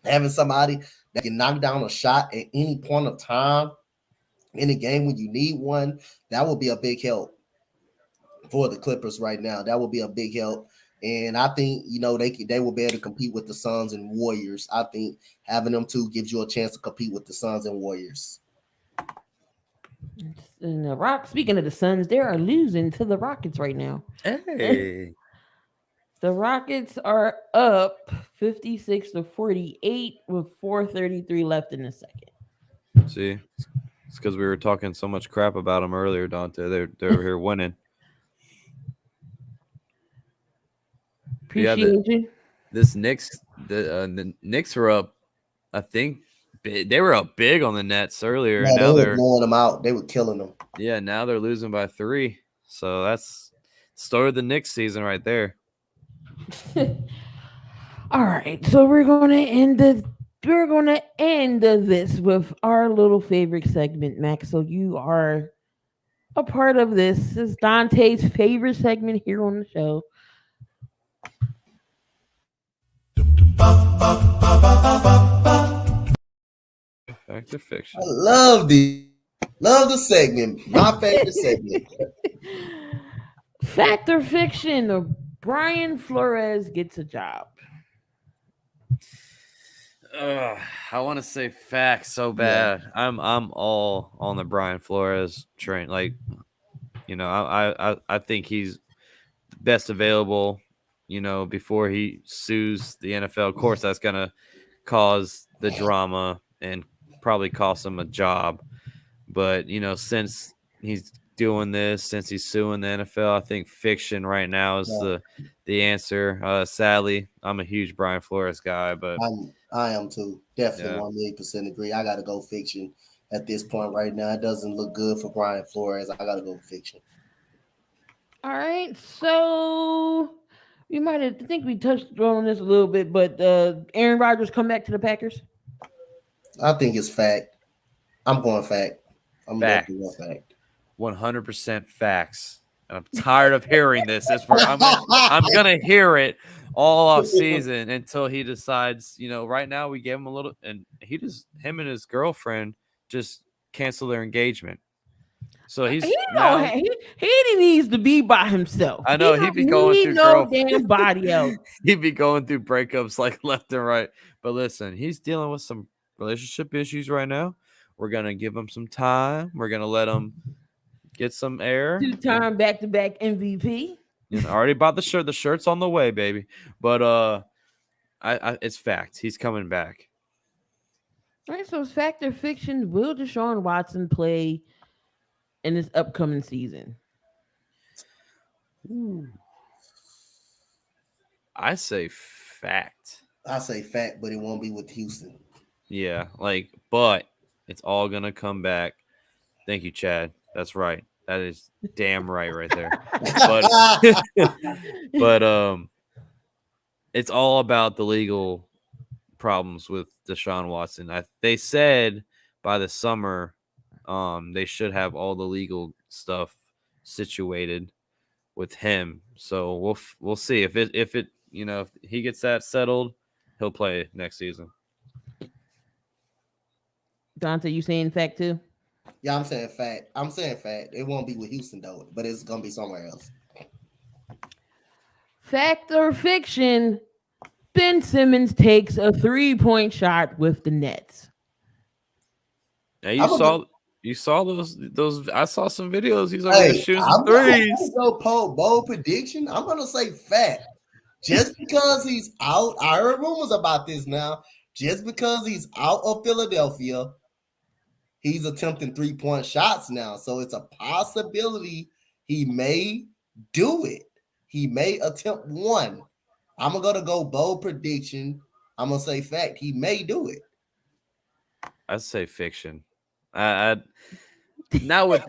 having somebody that can knock down a shot at any point of time in a game when you need one, that will be a big help for the Clippers right now. That will be a big help. And I think, they will be able to compete with the Suns and Warriors. I think having them two gives you a chance to compete with the Suns and Warriors. And the Rock, speaking of the Suns, they are losing to the Rockets right now. Hey. The Rockets are up 56-48 with 4:33 left in the second. See, it's because we were talking so much crap about them earlier, Donte. They're over here winning. Appreciate you. This Knicks, the Knicks were up. I think they were up big on the Nets earlier. Yeah, and now they're blowing them out. They were killing them. Yeah, now they're losing by 3. So that's started the Knicks season right there. All right, so we're gonna end this with our little favorite segment, Max. So you are a part of this. This is Donte's favorite segment here on the show. Fact or fiction? I love the segment. My favorite segment. Fact or fiction? Brian Flores gets a job. I want to say facts so bad. Yeah. I'm all on the Brian Flores train. Like, I think he's best available. Before he sues the NFL. Of course, that's gonna cause the drama and probably cost him a job. But since he's doing this, since he's suing the NFL, I think fiction right now is the answer. Sadly, I'm a huge Brian Flores guy, but I am too. Definitely 1,000,000% agree. I gotta go fiction at this point right now. It doesn't look good for Brian Flores. I gotta go fiction. All right, so we think we touched on this a little bit, but Aaron Rodgers come back to the Packers? I think it's fact. I'm going fact. I'm definitely going fact. 100% facts. And I'm tired of hearing this. I'm gonna hear it all off season until he decides. Right now we gave him a little, and him and his girlfriend just cancel their engagement. So he needs to be by himself. I know he'd be going through damn body else. He'd be going through breakups like left and right. But listen, he's dealing with some relationship issues right now. We're gonna give him some time. We're gonna let him get some air. 2-time back-to-back MVP. You know, I already bought the shirt. The shirt's on the way, baby. But it's fact. He's coming back. All right, so it's fact or fiction. Will Deshaun Watson play in this upcoming season? Ooh. I say fact. I say fact, but it won't be with Houston. Yeah, but it's all gonna come back. Thank you, Chad. That's right. That is damn right there. But it's all about the legal problems with Deshaun Watson. They said by the summer, they should have all the legal stuff situated with him. So we'll see if he gets that settled, he'll play next season. Donte, you saying fact too? Yeah, I'm saying fact. It won't be with Houston though, but it's gonna be somewhere else. Fact or fiction? Ben Simmons takes a 3-point shot with the Nets. Now you saw those. I saw some videos. He's over there shooting some threes. I'm gonna bold prediction. I'm gonna say fact. Just because he's out, I heard rumors about this now. Just because he's out of Philadelphia, he's attempting 3-point shots now. So it's a possibility he may do it. He may attempt one. I'm gonna go bold prediction. I'm gonna say fact. He may do it. I'd say fiction. Now with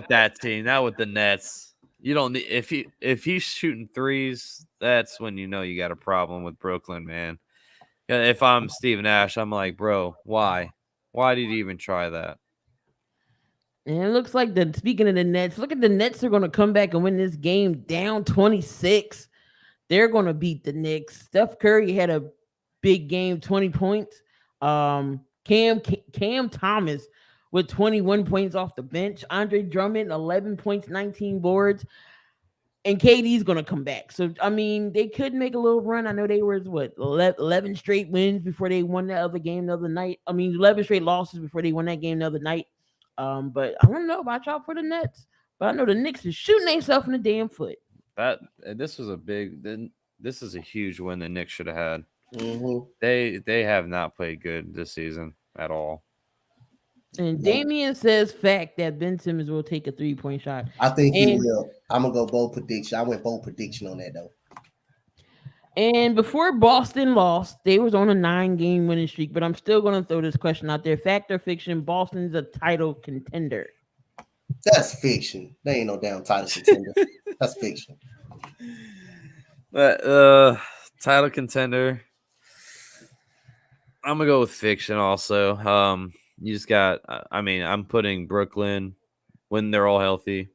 that team, now with the Nets, you don't need if he's shooting threes, that's when you know you got a problem with Brooklyn, man. If I'm Steve Nash, I'm like, bro, why? Why did you even try that? And it looks like speaking of the Nets, look at the Nets are going to come back and win this game down 26. They're going to beat the Knicks. Steph Curry had a big game, 20 points. Cam Thomas with 21 points off the bench. Andre Drummond, 11 points, 19 boards. And KD's going to come back. So, I mean, they could make a little run. I know they were, 11 straight wins before they won that other game the other night. 11 straight losses before they won that game the other night. But I don't know. Watch out for the Nets. But I know the Knicks is shooting themselves in the damn foot. This is a huge win the Knicks should have had. Mm-hmm. They have not played good this season at all. And Damian says fact that Ben Simmons will take a 3-point shot. I think he will. I'm gonna go bold prediction. I went bold prediction on that though. And before Boston lost, they was on a 9-game winning streak. But I'm still gonna throw this question out there: fact or fiction? Boston's a title contender. That's fiction. They ain't no damn title contender. That's fiction. But title contender. I'm gonna go with fiction also. You just got. I'm putting Brooklyn when they're all healthy.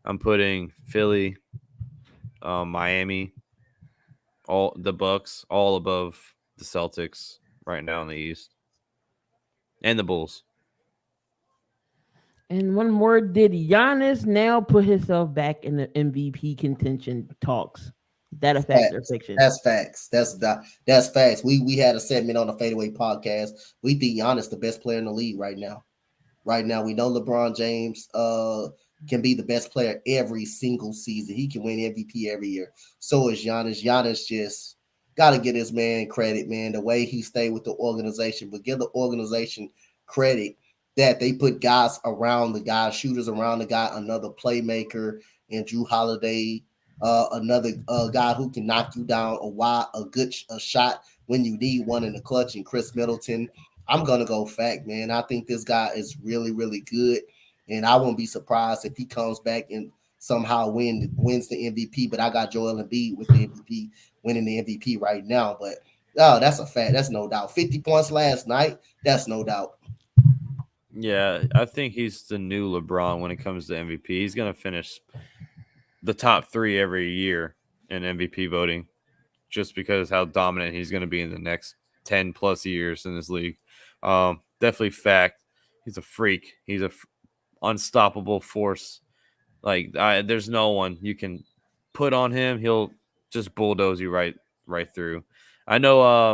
I'm putting Philly, Miami, all the Bucks, all above the Celtics right now in the East, and the Bulls. And one more: did Giannis now put himself back in the MVP contention talks? Is that a fact or fiction? That's facts. That's facts. We had a segment on the Fadeaway podcast. We think Giannis the best player in the league right now. Right now, we know LeBron James can be the best player every single season. He can win MVP every year. So is Giannis. Giannis just got to get his man credit, man. The way he stayed with the organization, but give the organization credit that they put guys around the guy, shooters around the guy, another playmaker in Jrue Holiday. Another guy who can knock you down a shot when you need one in the clutch, and Chris Middleton. I'm gonna go fact, man. I think this guy is really, really good, and I won't be surprised if he comes back and somehow wins the MVP. But I got Joel Embiid with the MVP, winning the MVP right now. But that's a fact. That's no doubt. 50 points last night. That's no doubt. Yeah, I think he's the new LeBron when it comes to MVP. He's gonna finish the top 3 every year in MVP voting, just because how dominant he's going to be in the next 10 plus years in this league. Definitely fact. He's a freak. He's a unstoppable force. There's no one you can put on him. He'll just bulldoze you right through. I know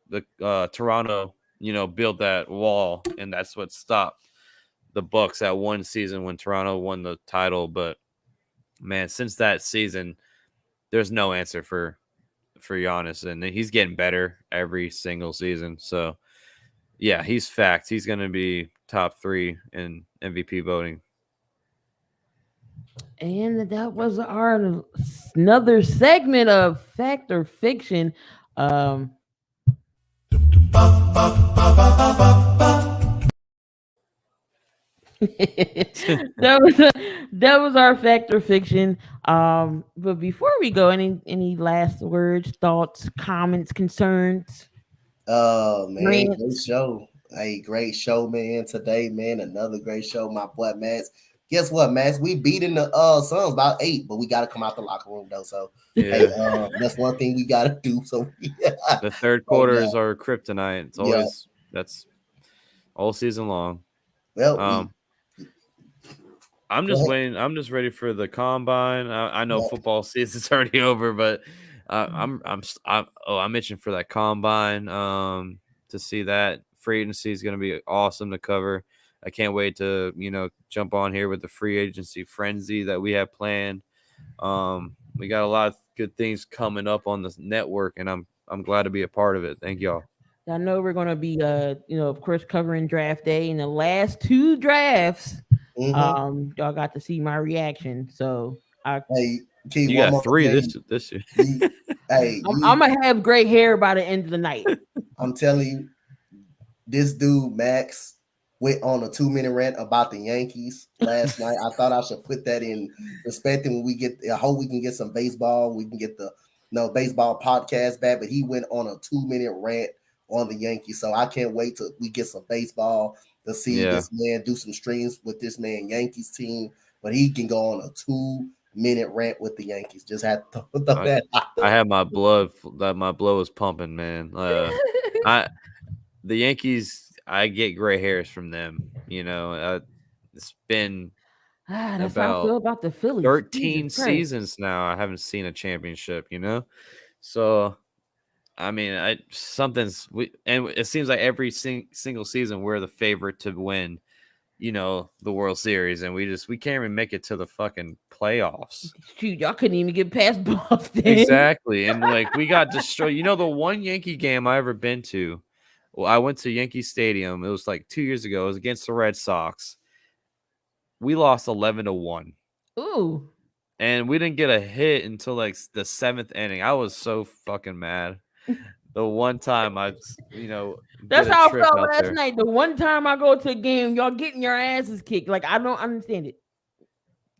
the Toronto, built that wall, and that's what stopped the Bucks that one season when Toronto won the title, but man, since that season, there's no answer for Giannis, and he's getting better every single season. So, yeah, he's fact. He's going to be top 3 in MVP voting. And that was our another segment of Fact or Fiction. that was our Fact or Fiction. But before we go, any last words, thoughts, comments, concerns? Man, great show. Hey, great show, man. Today, man, another great show. My boy Max. Guess what, Max? We beating the Suns about 8, but we got to come out the locker room though. So hey, that's one thing we got to do. So the third quarter is our kryptonite. It's always that's all season long. Well, I'm just waiting. I'm just ready for the combine. I know football season's already over, but I'm itching for that combine. To see that free agency is going to be awesome to cover. I can't wait to jump on here with the free agency frenzy that we have planned. We got a lot of good things coming up on this network, and I'm glad to be a part of it. Thank y'all. I know we're going to be of course covering draft day, and the last 2 drafts. Y'all got to see my reaction. So you got 3 this year. I'm gonna have gray hair by the end of the night. I'm telling you, this dude Max went on a 2-minute rant about the Yankees last night. I thought I should put that in perspective when we get. I hope we can get some baseball. We can get the baseball podcast back. But he went on a 2-minute rant on the Yankees. So I can't wait till we get some baseball to see this man do some streams with this man Yankees team. But he can go on a 2-minute rant with the Yankees. Just had to throw that out there. I have my blood was pumping, man. The Yankees, I get gray hairs from them. It's been that's how I feel about the Phillies. 13 seasons now. I haven't seen a championship. So I mean, and it seems like every single season we're the favorite to win, the World Series, and we can't even make it to the fucking playoffs. Shoot, y'all couldn't even get past Boston. Exactly, and we got destroyed. The one Yankee game I ever been to, well, I went to Yankee Stadium. It was like 2 years ago. It was against the Red Sox. We lost 11-1. Ooh. And we didn't get a hit until like the 7th inning. I was so fucking mad. The one time that's how I felt last there. night. The one time I go to a game, y'all getting your asses kicked. Like, I don't understand it.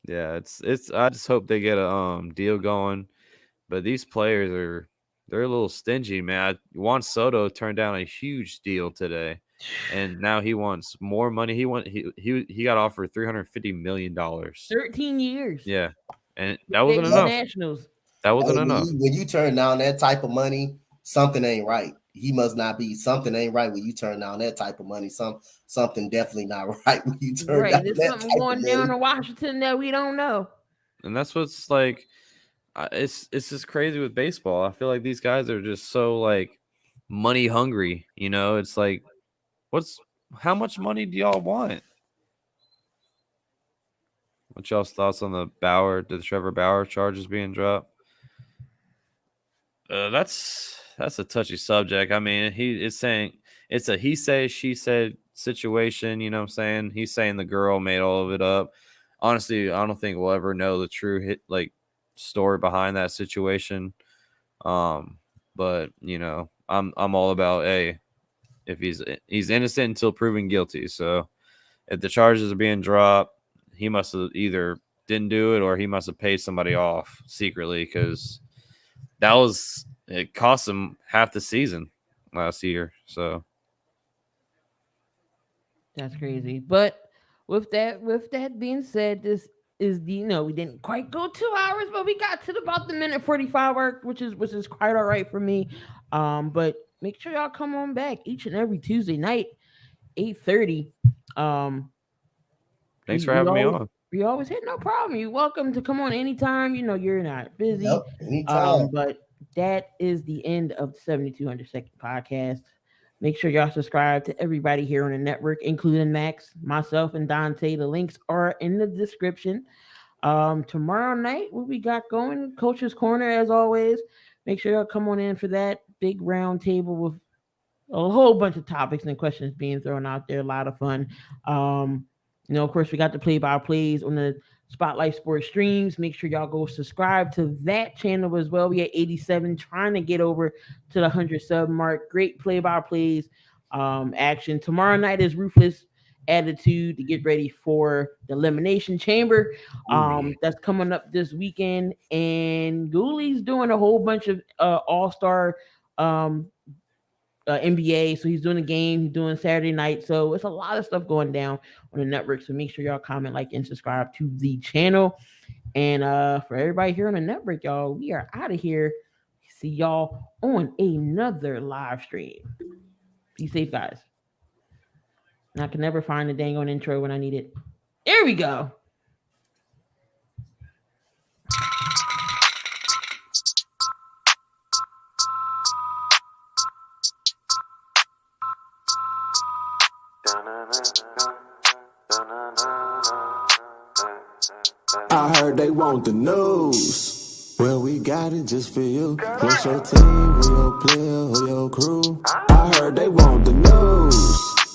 Yeah, it's. I just hope they get a deal going. But these players they're a little stingy, man. Juan Soto turned down a huge deal today, and now he wants more money. He got offered $350 million. 13 years. Yeah, and that wasn't enough. Nationals. That wasn't enough. When you turn down that type of money, something ain't right. He must not be. Something ain't right when you turn down that type of money. Something definitely not right when you turn down There's that something type going of down money. in Washington that we don't know. And that's what's like. It's just crazy with baseball. I feel like these guys are just so like money hungry. It's like, how much money do y'all want? What's y'all's thoughts on the Trevor Bauer charges being dropped? That's a touchy subject. I mean, it's saying it's a he said, she said situation. You know what I'm saying? He's saying the girl made all of it up. Honestly, I don't think we'll ever know the true story behind that situation. But I'm all about if he's innocent until proven guilty. So if the charges are being dropped, he must have either didn't do it or he must have paid somebody off secretly, because it cost him half the season last year. So that's crazy. But with that being said, this is we didn't quite go 2 hours, but we got to about the minute 45 mark, which is quite all right for me. But make sure y'all come on back each and every Tuesday night, 8:30. Thanks for having me on. We always hit no problem. You're welcome to come on anytime. You're not busy. Nope, anytime. But that is the end of the 7200 podcast. Make sure y'all subscribe to everybody here on the network, including Max, myself, and Donte. The links are in the description. Tomorrow night, what we got going? Coach's Corner, as always. Make sure y'all come on in for that big round table with a whole bunch of topics and questions being thrown out there. A lot of fun. Of course, we got the play-by-plays on the Spotlight Sports streams. Make sure y'all go subscribe to that channel as well. We at 87, trying to get over to the 100 sub mark. Great play-by-plays action. Tomorrow night is Ruthless Attitude to get ready for the Elimination Chamber. That's coming up this weekend. And Goolie's doing a whole bunch of all-star NBA, so he's doing a game, he's doing Saturday night, so it's a lot of stuff going down on the network. So make sure y'all comment, like, and subscribe to the channel. And for everybody here on the network, y'all, we are out of here. See y'all on another live stream. Be safe, guys. And I can never find the dang on intro when I need it. There we go. I heard they want the news. Well, we got it just for you. What's your team? Who your player? Who your crew? I heard they want the news.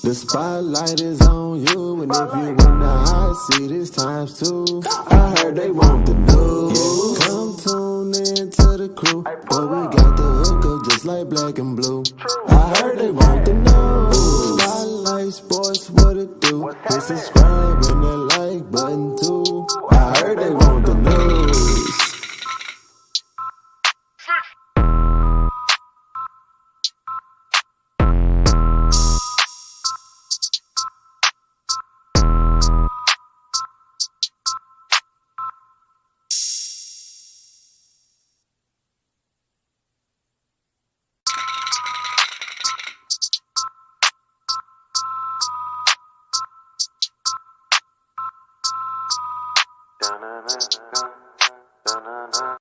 The spotlight is on you, and if you in the hot seat, it's times two. I heard they want the news. Come tune in to the crew, but we got the hook up just like black and blue. I heard they want the news. Spotlight Sports, what it do? Hit subscribe and that like button too. I heard they want the news. Da-na-na-na, da-na-na.